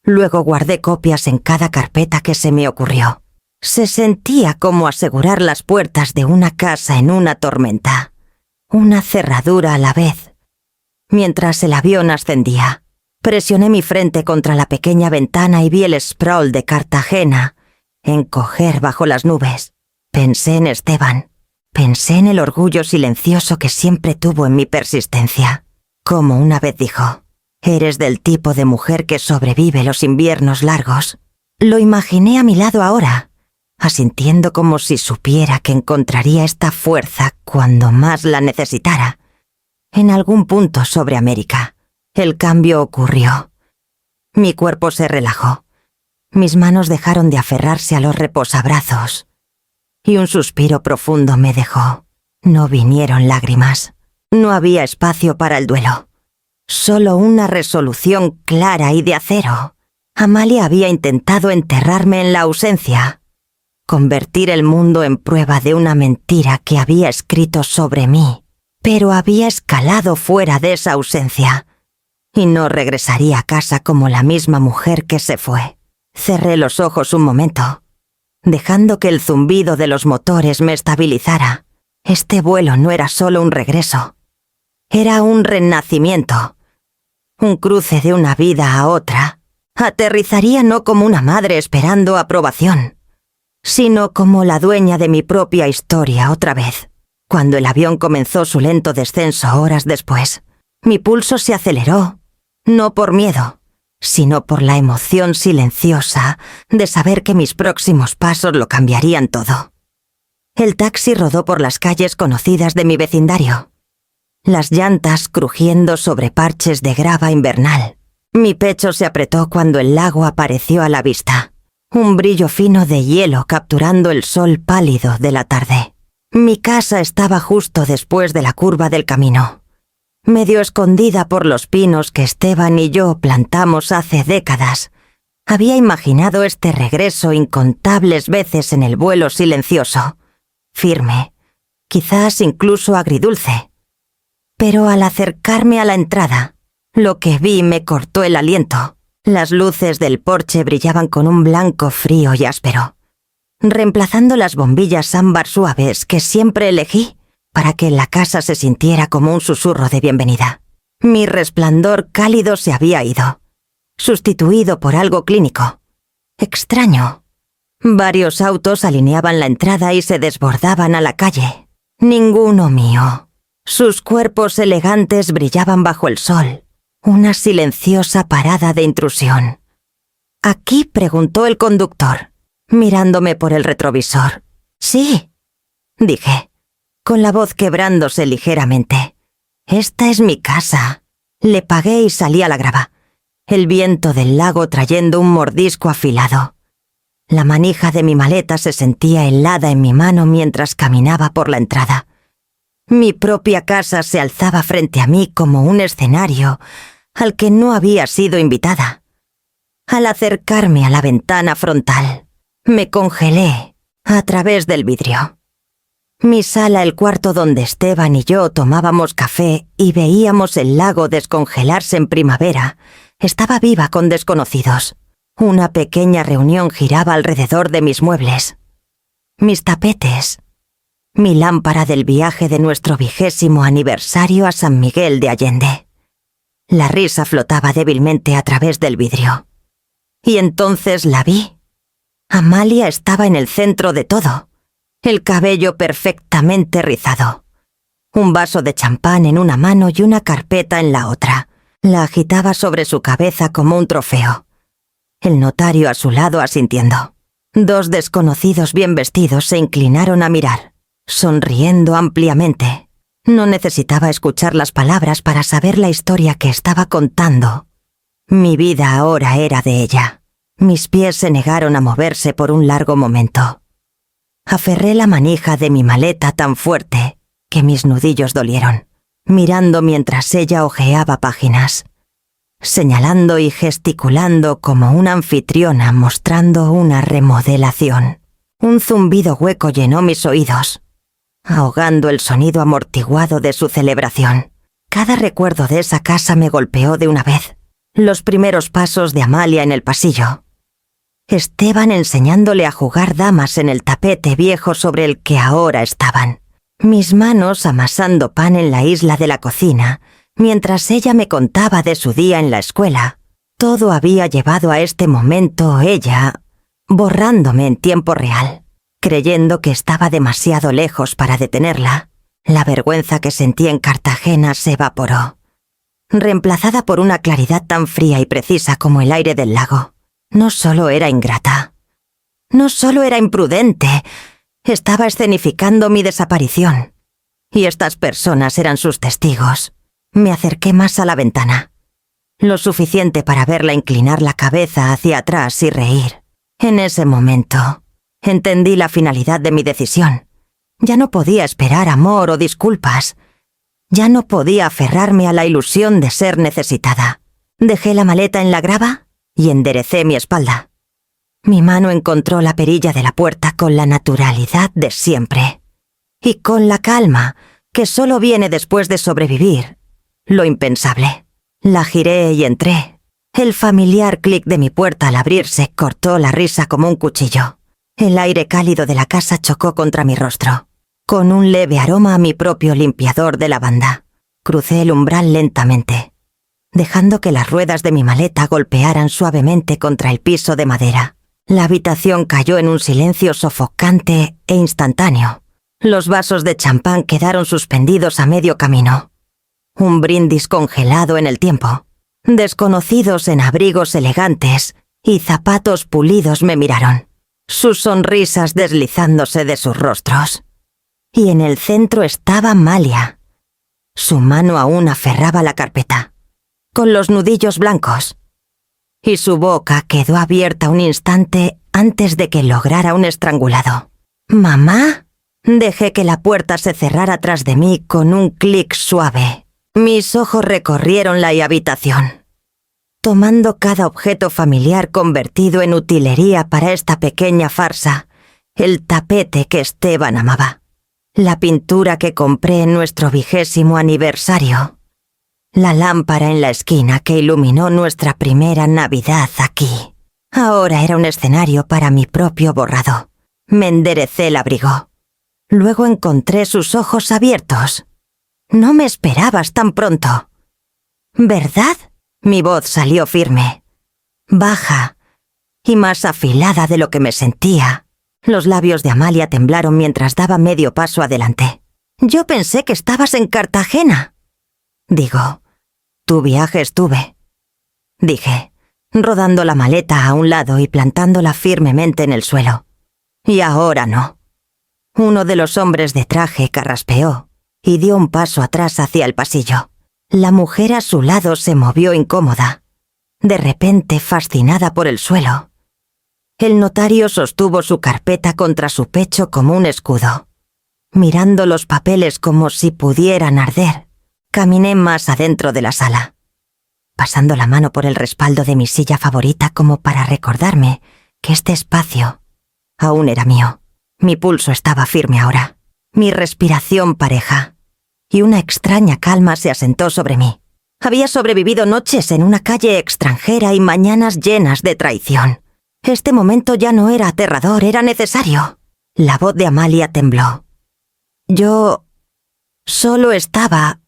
Luego guardé copias en cada carpeta que se me ocurrió. Se sentía como asegurar las puertas de una casa en una tormenta. Una cerradura a la vez. Mientras el avión ascendía, presioné mi frente contra la pequeña ventana y vi el sprawl de Cartagena encoger bajo las nubes. Pensé en Esteban. Pensé en el orgullo silencioso que siempre tuvo en mi persistencia. Como una vez dijo, «Eres del tipo de mujer que sobrevive los inviernos largos». Lo imaginé a mi lado ahora, asintiendo como si supiera que encontraría esta fuerza cuando más la necesitara. En algún punto sobre América, el cambio ocurrió. Mi cuerpo se relajó. Mis manos dejaron de aferrarse a los reposabrazos. Y un suspiro profundo me dejó. No vinieron lágrimas. No había espacio para el duelo. Solo una resolución clara y de acero. Amalia había intentado enterrarme en la ausencia. Convertir el mundo en prueba de una mentira que había escrito sobre mí. Pero había escalado fuera de esa ausencia. Y no regresaría a casa como la misma mujer que se fue. Cerré los ojos un momento, dejando que el zumbido de los motores me estabilizara. Este vuelo no era solo un regreso. Era un renacimiento. Un cruce de una vida a otra. Aterrizaría no como una madre esperando aprobación, sino como la dueña de mi propia historia otra vez. Cuando el avión comenzó su lento descenso horas después, mi pulso se aceleró, no por miedo, sino por la emoción silenciosa de saber que mis próximos pasos lo cambiarían todo. El taxi rodó por las calles conocidas de mi vecindario, las llantas crujiendo sobre parches de grava invernal. Mi pecho se apretó cuando el lago apareció a la vista, un brillo fino de hielo capturando el sol pálido de la tarde. Mi casa estaba justo después de la curva del camino, medio escondida por los pinos que Esteban y yo plantamos hace décadas. Había imaginado este regreso incontables veces en el vuelo silencioso, firme, quizás incluso agridulce. Pero al acercarme a la entrada, lo que vi me cortó el aliento. Las luces del porche brillaban con un blanco frío y áspero, reemplazando las bombillas ámbar suaves que siempre elegí para que la casa se sintiera como un susurro de bienvenida. Mi resplandor cálido se había ido, sustituido por algo clínico, extraño. Varios autos alineaban la entrada y se desbordaban a la calle. Ninguno mío. Sus cuerpos elegantes brillaban bajo el sol, una silenciosa parada de intrusión. «¿Aquí?», preguntó el conductor, mirándome por el retrovisor. «Sí», dije, con la voz quebrándose ligeramente. «Esta es mi casa». Le pagué y salí a la grava, el viento del lago trayendo un mordisco afilado. La manija de mi maleta se sentía helada en mi mano mientras caminaba por la entrada. Mi propia casa se alzaba frente a mí como un escenario al que no había sido invitada. Al acercarme a la ventana frontal, me congelé a través del vidrio. Mi sala, el cuarto donde Esteban y yo tomábamos café y veíamos el lago descongelarse en primavera, estaba viva con desconocidos. Una pequeña reunión giraba alrededor de mis muebles, mis tapetes, mi lámpara del viaje de nuestro 20º aniversario a San Miguel de Allende. La risa flotaba débilmente a través del vidrio. Y entonces la vi. Amalia estaba en el centro de todo, el cabello perfectamente rizado, un vaso de champán en una mano y una carpeta en la otra. La agitaba sobre su cabeza como un trofeo. El notario a su lado asintiendo. Dos desconocidos bien vestidos se inclinaron a mirar, sonriendo ampliamente. No necesitaba escuchar las palabras para saber la historia que estaba contando. Mi vida ahora era de ella. Mis pies se negaron a moverse por un largo momento. Aferré la manija de mi maleta tan fuerte que mis nudillos dolieron, mirando mientras ella hojeaba páginas, señalando y gesticulando como una anfitriona mostrando una remodelación. Un zumbido hueco llenó mis oídos, ahogando el sonido amortiguado de su celebración. Cada recuerdo de esa casa me golpeó de una vez. Los primeros pasos de Amalia en el pasillo. Esteban enseñándole a jugar damas en el tapete viejo sobre el que ahora estaban. Mis manos amasando pan en la isla de la cocina, mientras ella me contaba de su día en la escuela. Todo había llevado a este momento ella, borrándome en tiempo real, creyendo que estaba demasiado lejos para detenerla. La vergüenza que sentí en Cartagena se evaporó, reemplazada por una claridad tan fría y precisa como el aire del lago. No solo era ingrata, no solo era imprudente, estaba escenificando mi desaparición. Y estas personas eran sus testigos. Me acerqué más a la ventana, lo suficiente para verla inclinar la cabeza hacia atrás y reír. En ese momento, entendí la finalidad de mi decisión. Ya no podía esperar amor o disculpas. Ya no podía aferrarme a la ilusión de ser necesitada. Dejé la maleta en la grava y enderecé mi espalda. Mi mano encontró la perilla de la puerta con la naturalidad de siempre. Y con la calma que solo viene después de sobrevivir lo impensable. La giré y entré. El familiar clic de mi puerta al abrirse cortó la risa como un cuchillo. El aire cálido de la casa chocó contra mi rostro. con un leve aroma a mi propio limpiador de lavanda. Crucé el umbral lentamente, dejando que las ruedas de mi maleta golpearan suavemente contra el piso de madera. La habitación cayó en un silencio sofocante e instantáneo. Los vasos de champán quedaron suspendidos a medio camino. Un brindis congelado en el tiempo. Desconocidos en abrigos elegantes y zapatos pulidos me miraron, sus sonrisas deslizándose de sus rostros. Y en el centro estaba Malia. Su mano aún aferraba la carpeta, con los nudillos blancos, y su boca quedó abierta un instante antes de que lograra un estrangulado. ¿Mamá? Dejé que la puerta se cerrara tras de mí con un clic suave. Mis ojos recorrieron la habitación, tomando cada objeto familiar convertido en utilería para esta pequeña farsa, el tapete que Esteban amaba, la pintura que compré en nuestro 20º aniversario, la lámpara en la esquina que iluminó nuestra primera Navidad aquí. Ahora era un escenario para mi propio borrado. Me enderecé el abrigo. Luego encontré sus ojos abiertos. No me esperabas tan pronto, ¿verdad? Mi voz salió firme, baja y más afilada de lo que me sentía. Los labios de Amalia temblaron mientras daba medio paso adelante. Yo pensé que estabas en Cartagena. Digo, tu viaje estuve, dije, rodando la maleta a un lado y plantándola firmemente en el suelo. Y ahora no. Uno de los hombres de traje carraspeó y dio un paso atrás hacia el pasillo. La mujer a su lado se movió incómoda, de repente fascinada por el suelo. El notario sostuvo su carpeta contra su pecho como un escudo, mirando los papeles como si pudieran arder. Caminé más adentro de la sala, pasando la mano por el respaldo de mi silla favorita como para recordarme que este espacio aún era mío. Mi pulso estaba firme ahora, mi respiración pareja, y una extraña calma se asentó sobre mí. Había sobrevivido noches en una calle extranjera y mañanas llenas de traición. Este momento ya no era aterrador, era necesario. La voz de Amalia tembló. Yo solo estaba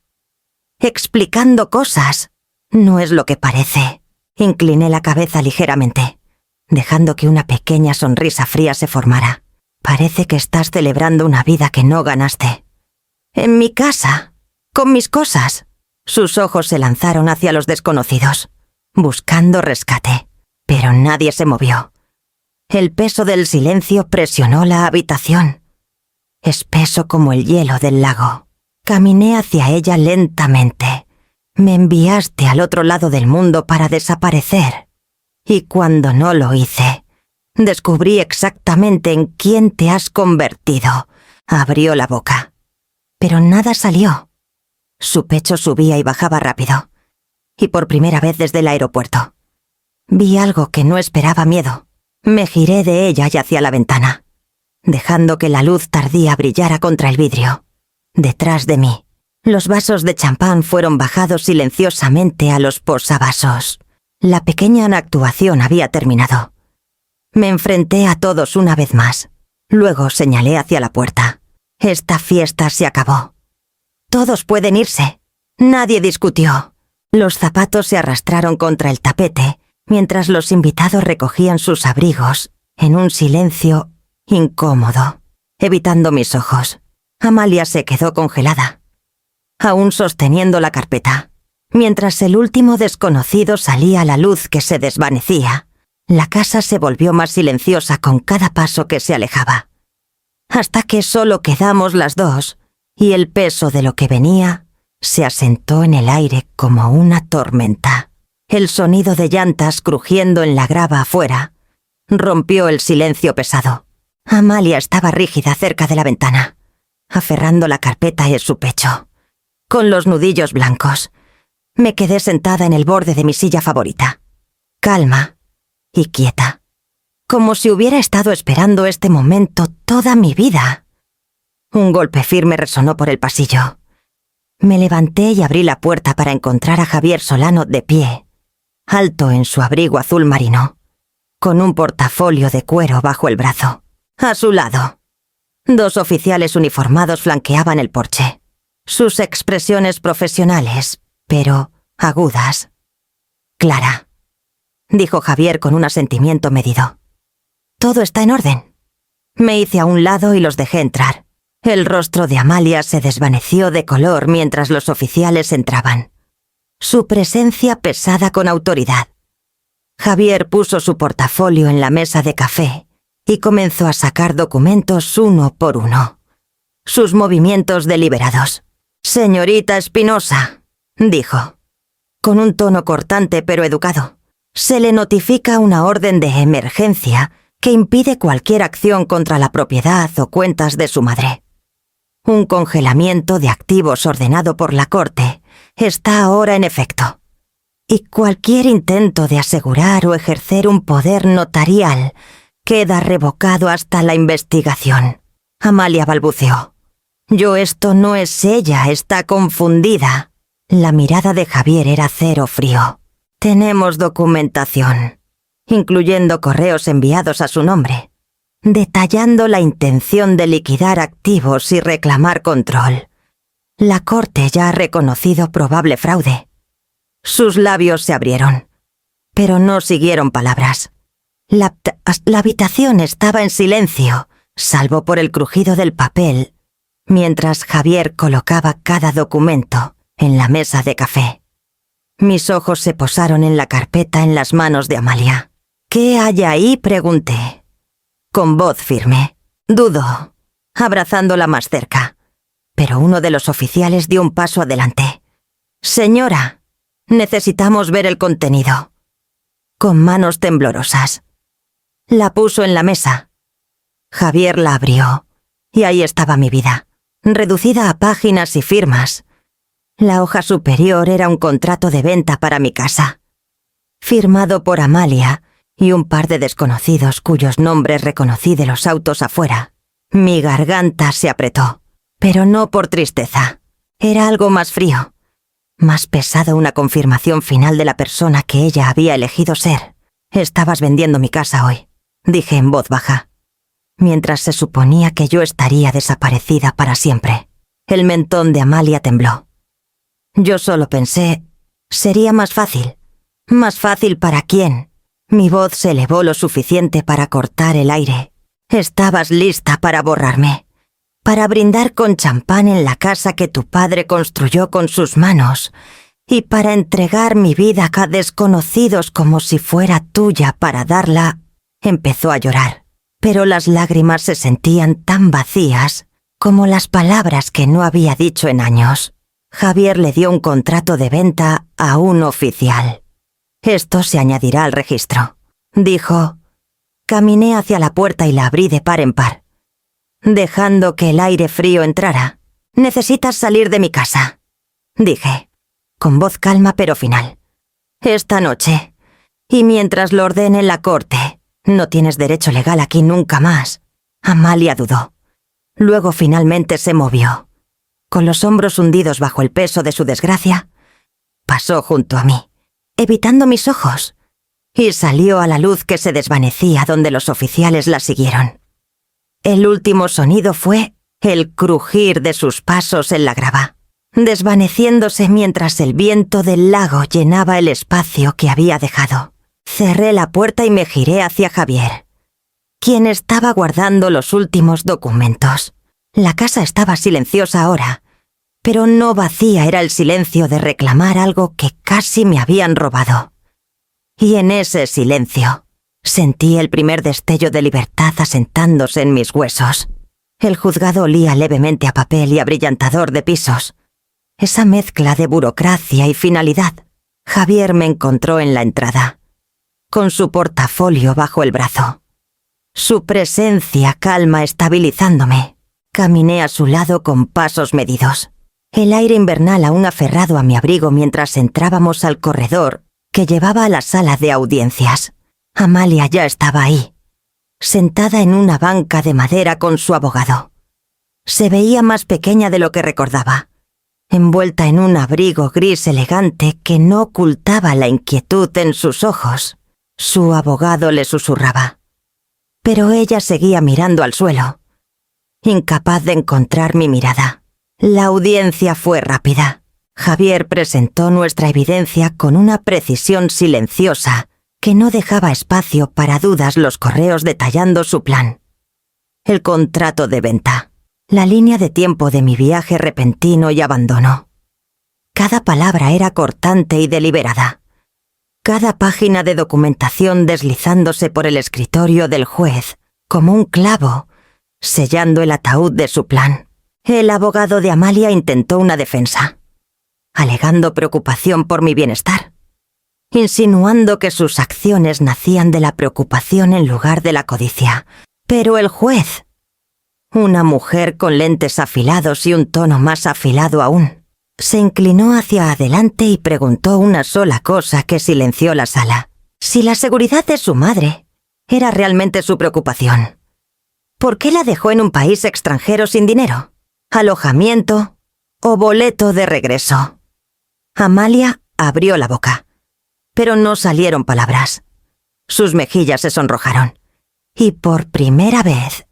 explicando cosas. No es lo que parece. Incliné la cabeza ligeramente, dejando que una pequeña sonrisa fría se formara. Parece que estás celebrando una vida que no ganaste. En mi casa, con mis cosas. Sus ojos se lanzaron hacia los desconocidos, buscando rescate, pero nadie se movió. El peso del silencio presionó la habitación, espeso como el hielo del lago. Caminé hacia ella lentamente. Me enviaste al otro lado del mundo para desaparecer. Y cuando no lo hice, descubrí exactamente en quién te has convertido. Abrió la boca, pero nada salió. Su pecho subía y bajaba rápido, y por primera vez desde el aeropuerto. Vi algo que no esperaba miedo. Me giré de ella y hacia la ventana, dejando que la luz tardía brillara contra el vidrio. Detrás de mí, los vasos de champán fueron bajados silenciosamente a los posavasos. La pequeña actuación había terminado. Me enfrenté a todos una vez más. Luego señalé hacia la puerta. Esta fiesta se acabó. Todos pueden irse. Nadie discutió. Los zapatos se arrastraron contra el tapete, mientras los invitados recogían sus abrigos, en un silencio incómodo, evitando mis ojos. Amalia se quedó congelada, aún sosteniendo la carpeta, mientras el último desconocido salía a la luz que se desvanecía. La casa se volvió más silenciosa con cada paso que se alejaba, hasta que solo quedamos las dos, y el peso de lo que venía se asentó en el aire como una tormenta. El sonido de llantas crujiendo en la grava afuera rompió el silencio pesado. Amalia estaba rígida cerca de la ventana, aferrando la carpeta en su pecho, con los nudillos blancos. Me quedé sentada en el borde de mi silla favorita, calma y quieta, como si hubiera estado esperando este momento toda mi vida. Un golpe firme resonó por el pasillo. Me levanté y abrí la puerta para encontrar a Javier Solano de pie, alto en su abrigo azul marino, con un portafolio de cuero bajo el brazo. A su lado. 2 oficiales uniformados flanqueaban el porche. Sus expresiones profesionales, pero agudas. «Clara», dijo Javier con un asentimiento medido. «Todo está en orden». Me hice a un lado y los dejé entrar. El rostro de Amalia se desvaneció de color mientras los oficiales entraban. Su presencia pesada con autoridad. Javier puso su portafolio en la mesa de café y comenzó a sacar documentos uno por uno. Sus movimientos deliberados. «Señorita Espinosa», dijo, con un tono cortante pero educado, «se le notifica una orden de emergencia que impide cualquier acción contra la propiedad o cuentas de su madre. Un congelamiento de activos ordenado por la Corte está ahora en efecto, y cualquier intento de asegurar o ejercer un poder notarial queda revocado hasta la investigación». Amalia balbuceó. «Esto no es ella, está confundida». La mirada de Javier era cero frío. «Tenemos documentación, incluyendo correos enviados a su nombre, detallando la intención de liquidar activos y reclamar control. La Corte ya ha reconocido probable fraude». Sus labios se abrieron, pero no siguieron palabras. La habitación estaba en silencio, salvo por el crujido del papel, mientras Javier colocaba cada documento en la mesa de café. Mis ojos se posaron en la carpeta en las manos de Amalia. «¿Qué hay ahí?», pregunté, con voz firme. Dudó, abrazándola más cerca, pero uno de los oficiales dio un paso adelante. «Señora, necesitamos ver el contenido». Con manos temblorosas. La puso en la mesa. Javier la abrió, y ahí estaba mi vida, reducida a páginas y firmas. La hoja superior era un contrato de venta para mi casa, firmado por Amalia y un par de desconocidos cuyos nombres reconocí de los autos afuera. Mi garganta se apretó, pero no por tristeza. Era algo más frío, más pesado, una confirmación final de la persona que ella había elegido ser. «Estabas vendiendo mi casa hoy», dije en voz baja, mientras se suponía que yo estaría desaparecida para siempre. El mentón de Amalia tembló. Yo solo pensé, sería más fácil. ¿Más fácil para quién? Mi voz se elevó lo suficiente para cortar el aire. «Estabas lista para borrarme, para brindar con champán en la casa que tu padre construyó con sus manos, y para entregar mi vida a desconocidos como si fuera tuya para darla». Empezó a llorar, pero las lágrimas se sentían tan vacías como las palabras que no había dicho en años. Javier le dio un contrato de venta a un oficial. «Esto se añadirá al registro», dijo. Caminé hacia la puerta y la abrí de par en par, dejando que el aire frío entrara. «Necesitas salir de mi casa», dije, con voz calma pero final. «Esta noche, y mientras lo ordene la Corte. No tienes derecho legal aquí nunca más». Amalia dudó. Luego finalmente se movió. Con los hombros hundidos bajo el peso de su desgracia, pasó junto a mí, evitando mis ojos, y salió a la luz que se desvanecía donde los oficiales la siguieron. El último sonido fue el crujir de sus pasos en la grava, desvaneciéndose mientras el viento del lago llenaba el espacio que había dejado. Cerré la puerta y me giré hacia Javier, quien estaba guardando los últimos documentos. La casa estaba silenciosa ahora, pero no vacía, era el silencio de reclamar algo que casi me habían robado. Y en ese silencio sentí el primer destello de libertad asentándose en mis huesos. El juzgado olía levemente a papel y a brillantador de pisos. Esa mezcla de burocracia y finalidad. Javier me encontró en la entrada, con su portafolio bajo el brazo. Su presencia calma estabilizándome. Caminé a su lado con pasos medidos. El aire invernal aún aferrado a mi abrigo mientras entrábamos al corredor que llevaba a la sala de audiencias. Amalia ya estaba ahí, sentada en una banca de madera con su abogado. Se veía más pequeña de lo que recordaba, envuelta en un abrigo gris elegante que no ocultaba la inquietud en sus ojos. Su abogado le susurraba, pero ella seguía mirando al suelo, incapaz de encontrar mi mirada. La audiencia fue rápida. Javier presentó nuestra evidencia con una precisión silenciosa que no dejaba espacio para dudas, los correos detallando su plan. El contrato de venta. La línea de tiempo de mi viaje repentino y abandono. Cada palabra era cortante y deliberada. Cada página de documentación deslizándose por el escritorio del juez, como un clavo, sellando el ataúd de su plan. El abogado de Amalia intentó una defensa, alegando preocupación por mi bienestar, insinuando que sus acciones nacían de la preocupación en lugar de la codicia. Pero el juez, una mujer con lentes afilados y un tono más afilado aún, se inclinó hacia adelante y preguntó una sola cosa que silenció la sala. Si la seguridad de su madre era realmente su preocupación, ¿por qué la dejó en un país extranjero sin dinero, alojamiento o boleto de regreso? Amalia abrió la boca, pero no salieron palabras. Sus mejillas se sonrojaron, y por primera vez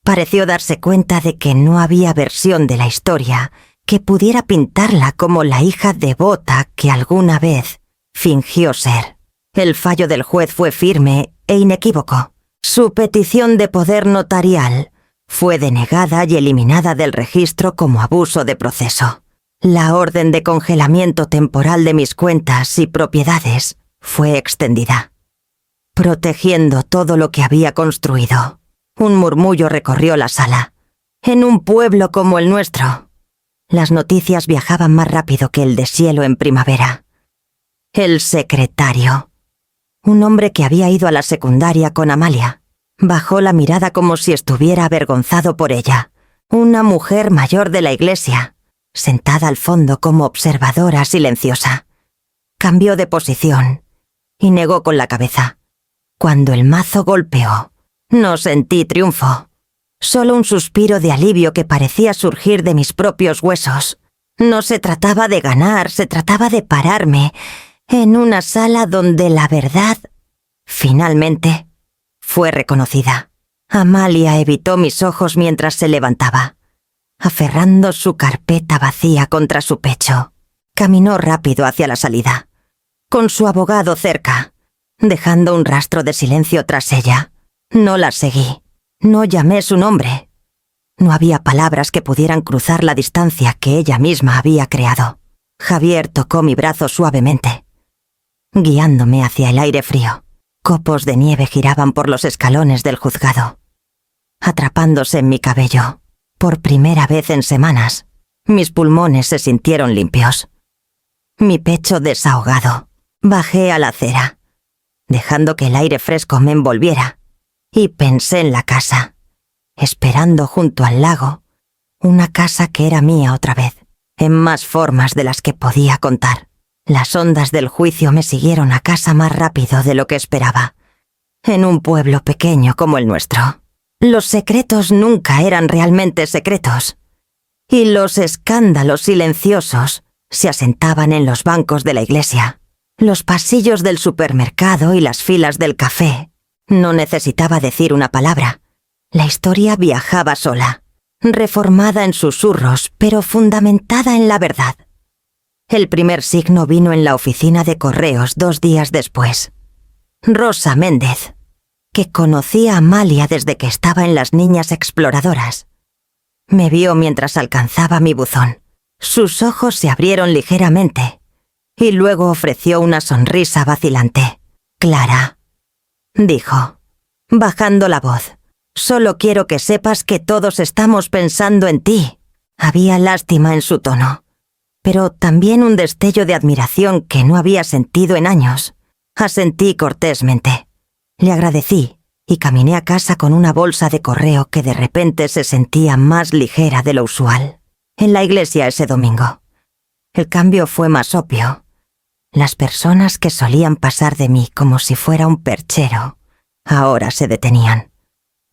pareció darse cuenta de que no había versión de la historia que pudiera pintarla como la hija devota que alguna vez fingió ser. El fallo del juez fue firme e inequívoco. Su petición de poder notarial fue denegada y eliminada del registro como abuso de proceso. La orden de congelamiento temporal de mis cuentas y propiedades fue extendida, protegiendo todo lo que había construido. Un murmullo recorrió la sala. En un pueblo como el nuestro, las noticias viajaban más rápido que el deshielo en primavera. El secretario, un hombre que había ido a la secundaria con Amalia, bajó la mirada como si estuviera avergonzado por ella. Una mujer mayor de la iglesia, sentada al fondo como observadora silenciosa, cambió de posición y negó con la cabeza. Cuando el mazo golpeó, no sentí triunfo, solo un suspiro de alivio que parecía surgir de mis propios huesos. No se trataba de ganar, se trataba de pararme en una sala donde la verdad, finalmente, fue reconocida. Amalia evitó mis ojos mientras se levantaba, aferrando su carpeta vacía contra su pecho. Caminó rápido hacia la salida, con su abogado cerca, dejando un rastro de silencio tras ella. No la seguí, no llamé su nombre. No había palabras que pudieran cruzar la distancia que ella misma había creado. Javier tocó mi brazo suavemente, guiándome hacia el aire frío. Copos de nieve giraban por los escalones del juzgado, atrapándose en mi cabello. Por primera vez en semanas, mis pulmones se sintieron limpios. Mi pecho desahogado. Bajé a la acera, dejando que el aire fresco me envolviera, y pensé en la casa, esperando junto al lago, una casa que era mía otra vez, en más formas de las que podía contar. Las ondas del juicio me siguieron a casa más rápido de lo que esperaba. En un pueblo pequeño como el nuestro, los secretos nunca eran realmente secretos, y los escándalos silenciosos se asentaban en los bancos de la iglesia, los pasillos del supermercado y las filas del café. No necesitaba decir una palabra. La historia viajaba sola, reformada en susurros, pero fundamentada en la verdad. El primer signo vino en la oficina de correos 2 días después. Rosa Méndez, que conocía a Amalia desde que estaba en las Niñas Exploradoras, me vio mientras alcanzaba mi buzón. Sus ojos se abrieron ligeramente y luego ofreció una sonrisa vacilante. «Clara», dijo, bajando la voz, «solo quiero que sepas que todos estamos pensando en ti». Había lástima en su tono, pero también un destello de admiración que no había sentido en años. Asentí cortésmente. Le agradecí y caminé a casa con una bolsa de correo que de repente se sentía más ligera de lo usual. En la iglesia ese domingo, el cambio fue más obvio. Las personas que solían pasar de mí como si fuera un perchero, ahora se detenían,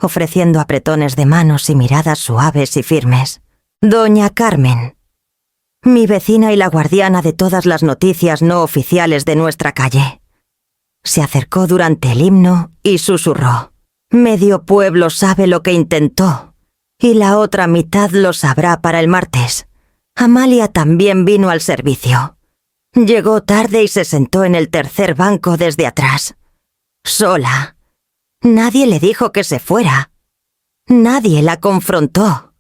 ofreciendo apretones de manos y miradas suaves y firmes. Doña Carmen, mi vecina y la guardiana de todas las noticias no oficiales de nuestra calle, se acercó durante el himno y susurró: «Medio pueblo sabe lo que intentó y la otra mitad lo sabrá para el martes. Amalia también vino al servicio. Llegó tarde y se sentó en el tercer banco desde atrás. Sola. Nadie le dijo que se fuera. Nadie la confrontó.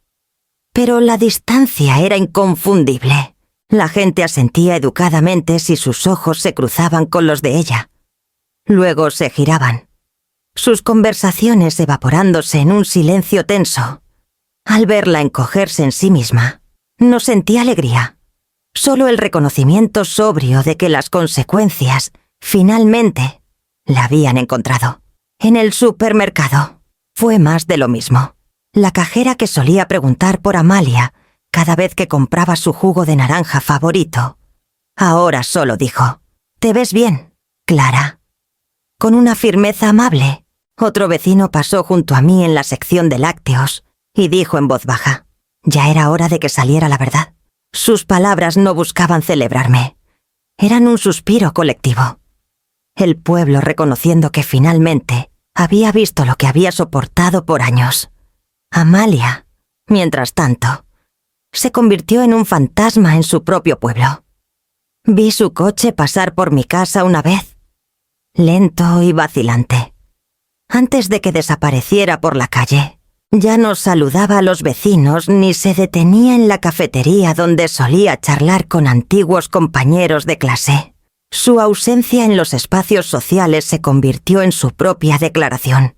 Pero la distancia era inconfundible. La gente asentía educadamente si sus ojos se cruzaban con los de ella. Luego se giraban, sus conversaciones evaporándose en un silencio tenso. Al verla encogerse en sí misma, no sentí alegría, solo el reconocimiento sobrio de que las consecuencias, finalmente, la habían encontrado. En el supermercado, fue más de lo mismo. La cajera que solía preguntar por Amalia cada vez que compraba su jugo de naranja favorito, ahora solo dijo: «Te ves bien, Clara». Con una firmeza amable, otro vecino pasó junto a mí en la sección de lácteos y dijo en voz baja: «Ya era hora de que saliera la verdad». Sus palabras no buscaban celebrarme. Eran un suspiro colectivo. El pueblo reconociendo que finalmente había visto lo que había soportado por años. Amalia, mientras tanto, se convirtió en un fantasma en su propio pueblo. Vi su coche pasar por mi casa una vez, lento y vacilante. Antes de que desapareciera por la calle, ya no saludaba a los vecinos ni se detenía en la cafetería donde solía charlar con antiguos compañeros de clase. Su ausencia en los espacios sociales se convirtió en su propia declaración.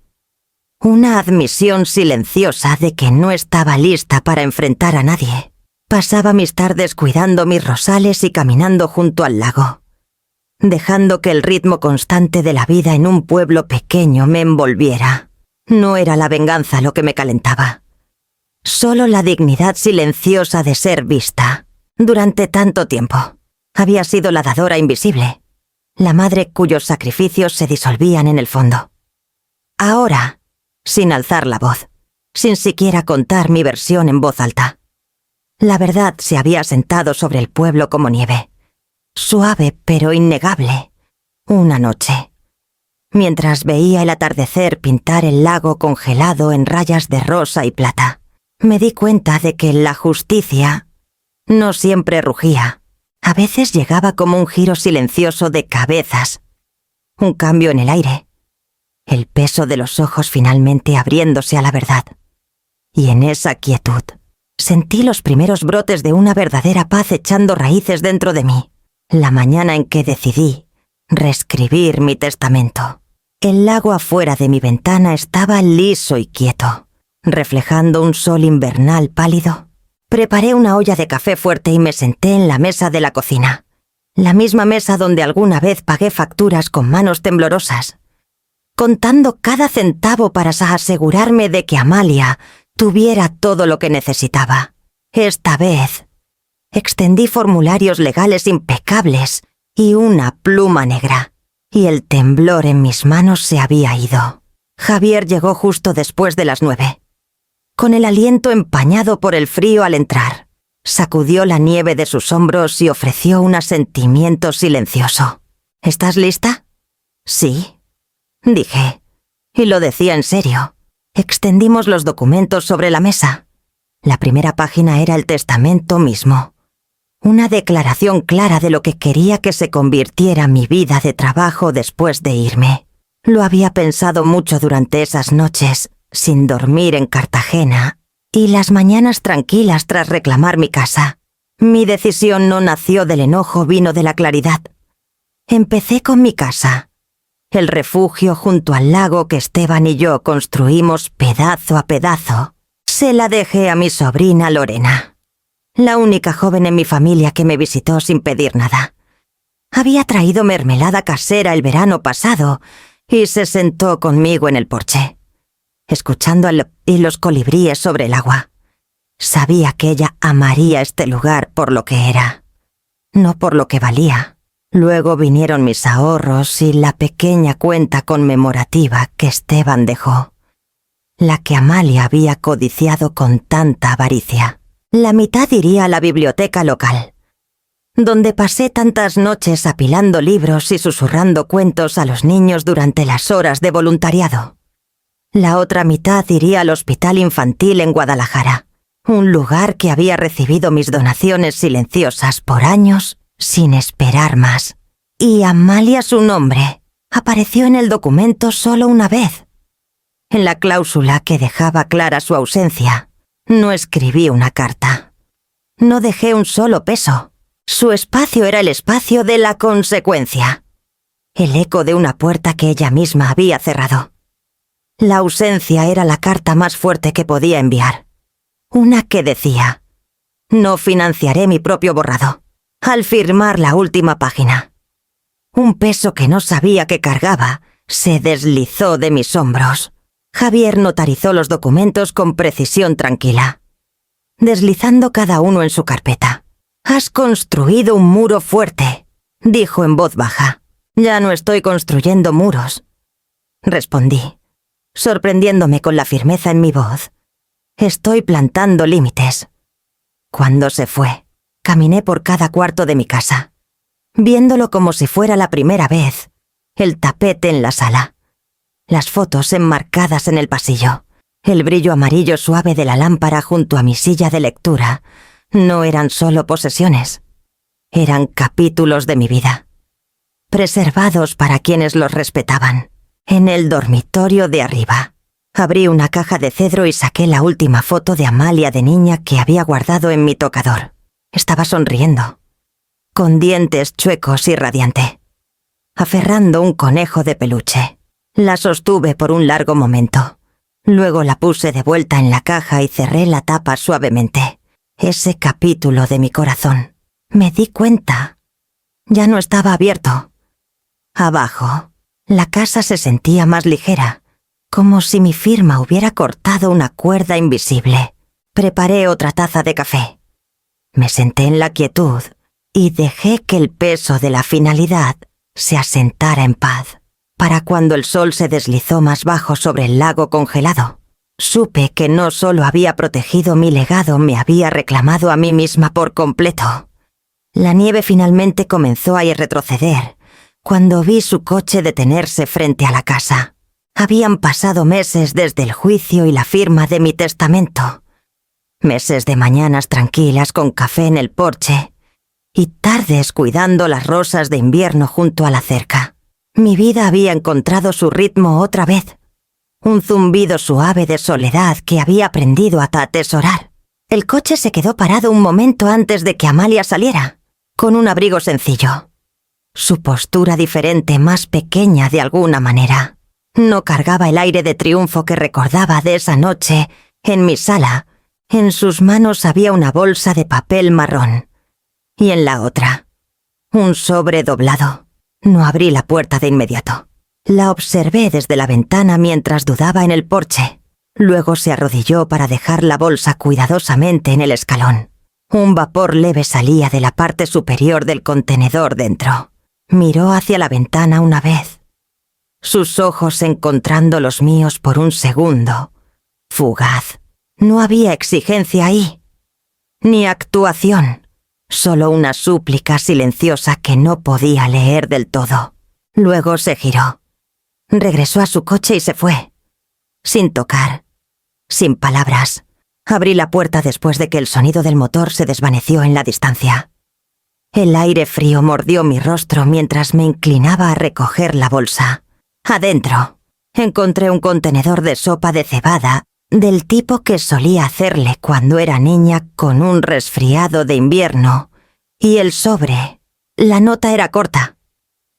Una admisión silenciosa de que no estaba lista para enfrentar a nadie. Pasaba mis tardes cuidando mis rosales y caminando junto al lago, dejando que el ritmo constante de la vida en un pueblo pequeño me envolviera. No era la venganza lo que me calentaba, solo la dignidad silenciosa de ser vista. Durante tanto tiempo, había sido la dadora invisible, la madre cuyos sacrificios se disolvían en el fondo. Ahora, sin alzar la voz, sin siquiera contar mi versión en voz alta, la verdad se había sentado sobre el pueblo como nieve, suave pero innegable. Una noche, mientras veía el atardecer pintar el lago congelado en rayas de rosa y plata, me di cuenta de que la justicia no siempre rugía. A veces llegaba como un giro silencioso de cabezas, un cambio en el aire, el peso de los ojos finalmente abriéndose a la verdad. Y en esa quietud, sentí los primeros brotes de una verdadera paz echando raíces dentro de mí. La mañana en que decidí reescribir mi testamento. El lago afuera de mi ventana estaba liso y quieto, reflejando un sol invernal pálido. Preparé una olla de café fuerte y me senté en la mesa de la cocina, la misma mesa donde alguna vez pagué facturas con manos temblorosas, contando cada centavo para asegurarme de que Amalia tuviera todo lo que necesitaba. Esta vez, extendí formularios legales impecables y una pluma negra, y el temblor en mis manos se había ido. Javier llegó justo después de las 9. Con el aliento empañado por el frío al entrar, sacudió la nieve de sus hombros y ofreció un asentimiento silencioso. ¿Estás lista? Sí, dije, y lo decía en serio. Extendimos los documentos sobre la mesa. La primera página era el testamento mismo, una declaración clara de lo que quería que se convirtiera mi vida de trabajo después de irme. Lo había pensado mucho durante esas noches, sin dormir en Cartagena, y las mañanas tranquilas tras reclamar mi casa. Mi decisión no nació del enojo, vino de la claridad. Empecé con mi casa, el refugio junto al lago que Esteban y yo construimos pedazo a pedazo. Se la dejé a mi sobrina Lorena, la única joven en mi familia que me visitó sin pedir nada. Había traído mermelada casera el verano pasado y se sentó conmigo en el porche, escuchando los colibríes sobre el agua. Sabía que ella amaría este lugar por lo que era, no por lo que valía. Luego vinieron mis ahorros y la pequeña cuenta conmemorativa que Esteban dejó, la que Amalia había codiciado con tanta avaricia. La mitad iría a la biblioteca local, donde pasé tantas noches apilando libros y susurrando cuentos a los niños durante las horas de voluntariado. La otra mitad iría al hospital infantil en Guadalajara, un lugar que había recibido mis donaciones silenciosas por años sin esperar más. Y Amalia, su nombre, apareció en el documento solo una vez. En la cláusula que dejaba clara su ausencia, no escribí una carta. No dejé un solo peso. Su espacio era el espacio de la consecuencia, el eco de una puerta que ella misma había cerrado. La ausencia era la carta más fuerte que podía enviar. Una que decía: no financiaré mi propio borrado, al firmar la última página. Un peso que no sabía que cargaba se deslizó de mis hombros. Javier notarizó los documentos con precisión tranquila, deslizando cada uno en su carpeta. «Has construido un muro fuerte», dijo en voz baja. «Ya no estoy construyendo muros», respondí, sorprendiéndome con la firmeza en mi voz. «Estoy plantando límites». Cuando se fue, caminé por cada cuarto de mi casa, viéndolo como si fuera la primera vez, el tapete en la sala, las fotos enmarcadas en el pasillo, el brillo amarillo suave de la lámpara junto a mi silla de lectura. No eran solo posesiones, eran capítulos de mi vida, preservados para quienes los respetaban. En el dormitorio de arriba, abrí una caja de cedro y saqué la última foto de Amalia de niña que había guardado en mi tocador. Estaba sonriendo, con dientes chuecos y radiante, aferrando un conejo de peluche. La sostuve por un largo momento. Luego la puse de vuelta en la caja y cerré la tapa suavemente. Ese capítulo de mi corazón, me di cuenta, ya no estaba abierto. Abajo, la casa se sentía más ligera, como si mi firma hubiera cortado una cuerda invisible. Preparé otra taza de café. Me senté en la quietud y dejé que el peso de la finalidad se asentara en paz. Para cuando el sol se deslizó más bajo sobre el lago congelado, supe que no solo había protegido mi legado, me había reclamado a mí misma por completo. La nieve finalmente comenzó a retroceder cuando vi su coche detenerse frente a la casa. Habían pasado meses desde el juicio y la firma de mi testamento. Meses de mañanas tranquilas con café en el porche y tardes cuidando las rosas de invierno junto a la cerca. Mi vida había encontrado su ritmo otra vez. Un zumbido suave de soledad que había aprendido a atesorar. El coche se quedó parado un momento antes de que Amalia saliera, con un abrigo sencillo. Su postura diferente, más pequeña de alguna manera. No cargaba el aire de triunfo que recordaba de esa noche en mi sala. En sus manos había una bolsa de papel marrón. Y en la otra, un sobre doblado. No abrí la puerta de inmediato. La observé desde la ventana mientras dudaba en el porche. Luego se arrodilló para dejar la bolsa cuidadosamente en el escalón. Un vapor leve salía de la parte superior del contenedor dentro. Miró hacia la ventana una vez, sus ojos encontrando los míos por un segundo. Fugaz. No había exigencia ahí, ni actuación, solo una súplica silenciosa que no podía leer del todo. Luego se giró. Regresó a su coche y se fue, sin tocar, sin palabras. Abrí la puerta después de que el sonido del motor se desvaneció en la distancia. El aire frío mordió mi rostro mientras me inclinaba a recoger la bolsa. Adentro, encontré un contenedor de sopa de cebada, del tipo que solía hacerle cuando era niña con un resfriado de invierno, y el sobre. La nota era corta,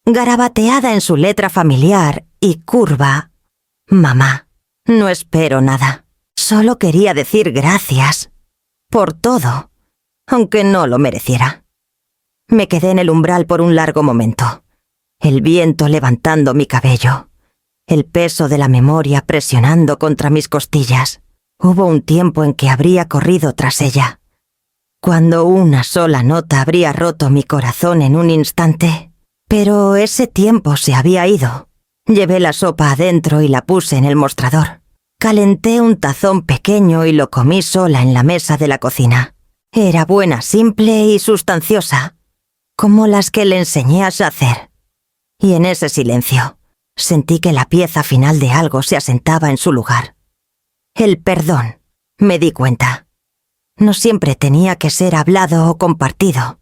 garabateada en su letra familiar y curva. Mamá, no espero nada. Solo quería decir gracias por todo, aunque no lo mereciera. Me quedé en el umbral por un largo momento, el viento levantando mi cabello, el peso de la memoria presionando contra mis costillas. Hubo un tiempo en que habría corrido tras ella, cuando una sola nota habría roto mi corazón en un instante. Pero ese tiempo se había ido. Llevé la sopa adentro y la puse en el mostrador. Calenté un tazón pequeño y lo comí sola en la mesa de la cocina. Era buena, simple y sustanciosa, como las que le enseñé a hacer. Y en ese silencio, Sentí que la pieza final de algo se asentaba en su lugar. El perdón, me di cuenta. No siempre tenía que ser hablado o compartido.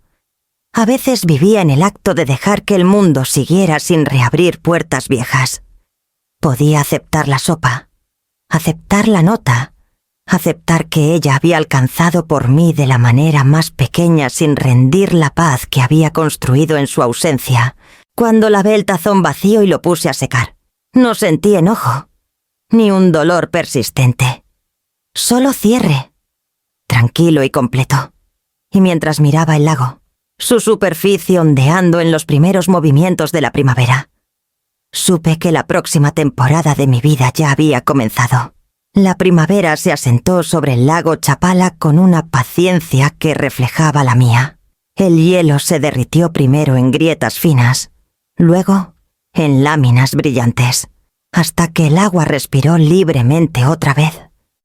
A veces vivía en el acto de dejar que el mundo siguiera sin reabrir puertas viejas. Podía aceptar la sopa, aceptar la nota, aceptar que ella había alcanzado por mí de la manera más pequeña sin rendir la paz que había construido en su ausencia, cuando lavé el tazón vacío y lo puse a secar. No sentí enojo, ni un dolor persistente. Solo cierre, tranquilo y completo. Y mientras miraba el lago, su superficie ondeando en los primeros movimientos de la primavera, supe que la próxima temporada de mi vida ya había comenzado. La primavera se asentó sobre el lago Chapala con una paciencia que reflejaba la mía. El hielo se derritió primero en grietas finas, luego en láminas brillantes, hasta que el agua respiró libremente otra vez.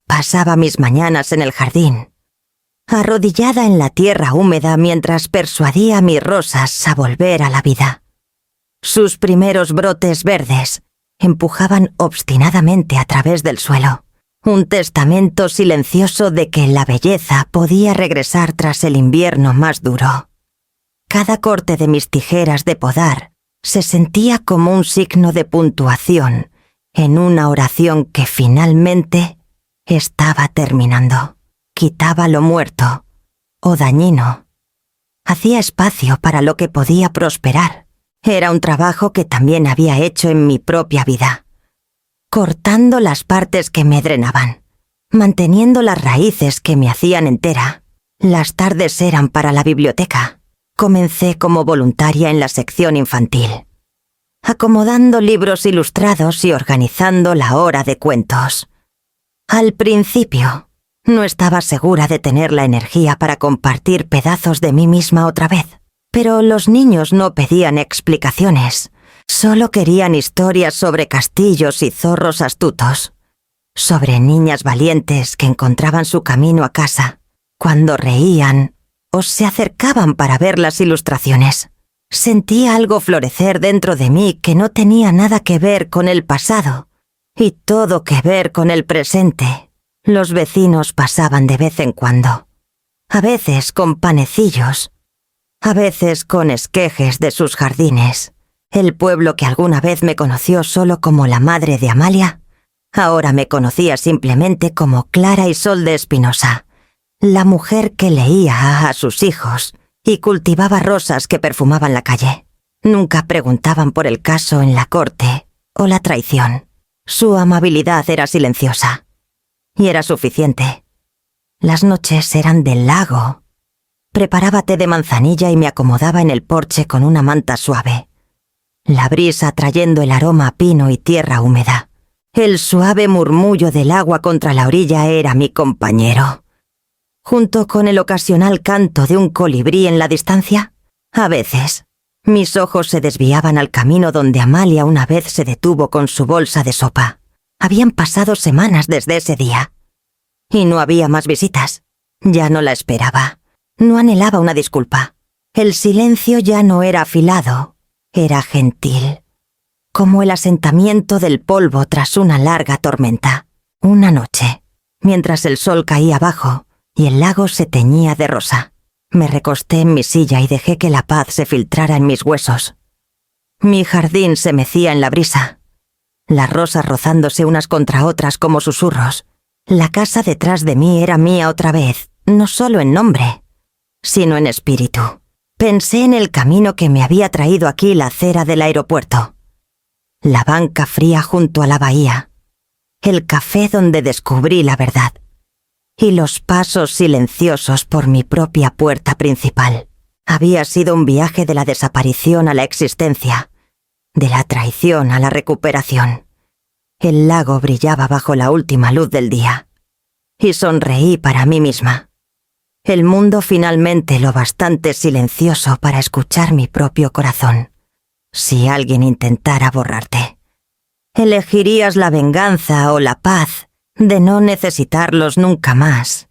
Pasaba mis mañanas en el jardín, arrodillada en la tierra húmeda mientras persuadía a mis rosas a volver a la vida. Sus primeros brotes verdes empujaban obstinadamente a través del suelo, un testamento silencioso de que la belleza podía regresar tras el invierno más duro. Cada corte de mis tijeras de podar se sentía como un signo de puntuación en una oración que finalmente estaba terminando. Quitaba lo muerto o dañino. Hacía espacio para lo que podía prosperar. Era un trabajo que también había hecho en mi propia vida, cortando las partes que me drenaban, manteniendo las raíces que me hacían entera. Las tardes eran para la biblioteca. Comencé como voluntaria en la sección infantil, acomodando libros ilustrados y organizando la hora de cuentos. Al principio, no estaba segura de tener la energía para compartir pedazos de mí misma otra vez, pero los niños no pedían explicaciones, solo querían historias sobre castillos y zorros astutos, sobre niñas valientes que encontraban su camino a casa, cuando reían o se acercaban para ver las ilustraciones. Sentía algo florecer dentro de mí que no tenía nada que ver con el pasado y todo que ver con el presente. Los vecinos pasaban de vez en cuando, a veces con panecillos, a veces con esquejes de sus jardines. El pueblo que alguna vez me conoció solo como la madre de Amalia, ahora me conocía simplemente como Clara Isolde Espinosa, la mujer que leía a sus hijos y cultivaba rosas que perfumaban la calle. Nunca preguntaban por el caso en la corte o la traición. Su amabilidad era silenciosa. Y era suficiente. Las noches eran del lago. Preparaba té de manzanilla y me acomodaba en el porche con una manta suave. La brisa trayendo el aroma a pino y tierra húmeda. El suave murmullo del agua contra la orilla era mi compañero. Junto con el ocasional canto de un colibrí en la distancia, a veces, mis ojos se desviaban al camino donde Amalia una vez se detuvo con su bolsa de sopa. Habían pasado semanas desde ese día. Y no había más visitas. Ya no la esperaba. No anhelaba una disculpa. El silencio ya no era afilado, era gentil. Como el asentamiento del polvo tras una larga tormenta. Una noche, mientras el sol caía abajo y el lago se teñía de rosa, me recosté en mi silla y dejé que la paz se filtrara en mis huesos. Mi jardín se mecía en la brisa, las rosas rozándose unas contra otras como susurros. La casa detrás de mí era mía otra vez, no solo en nombre, sino en espíritu. Pensé en el camino que me había traído aquí la acera del aeropuerto, la banca fría junto a la bahía, el café donde descubrí la verdad, y los pasos silenciosos por mi propia puerta principal. Había sido un viaje de la desaparición a la existencia, de la traición a la recuperación. El lago brillaba bajo la última luz del día, y sonreí para mí misma. El mundo finalmente lo bastante silencioso para escuchar mi propio corazón. Si alguien intentara borrarte, elegirías la venganza o la paz de no necesitarlos nunca más.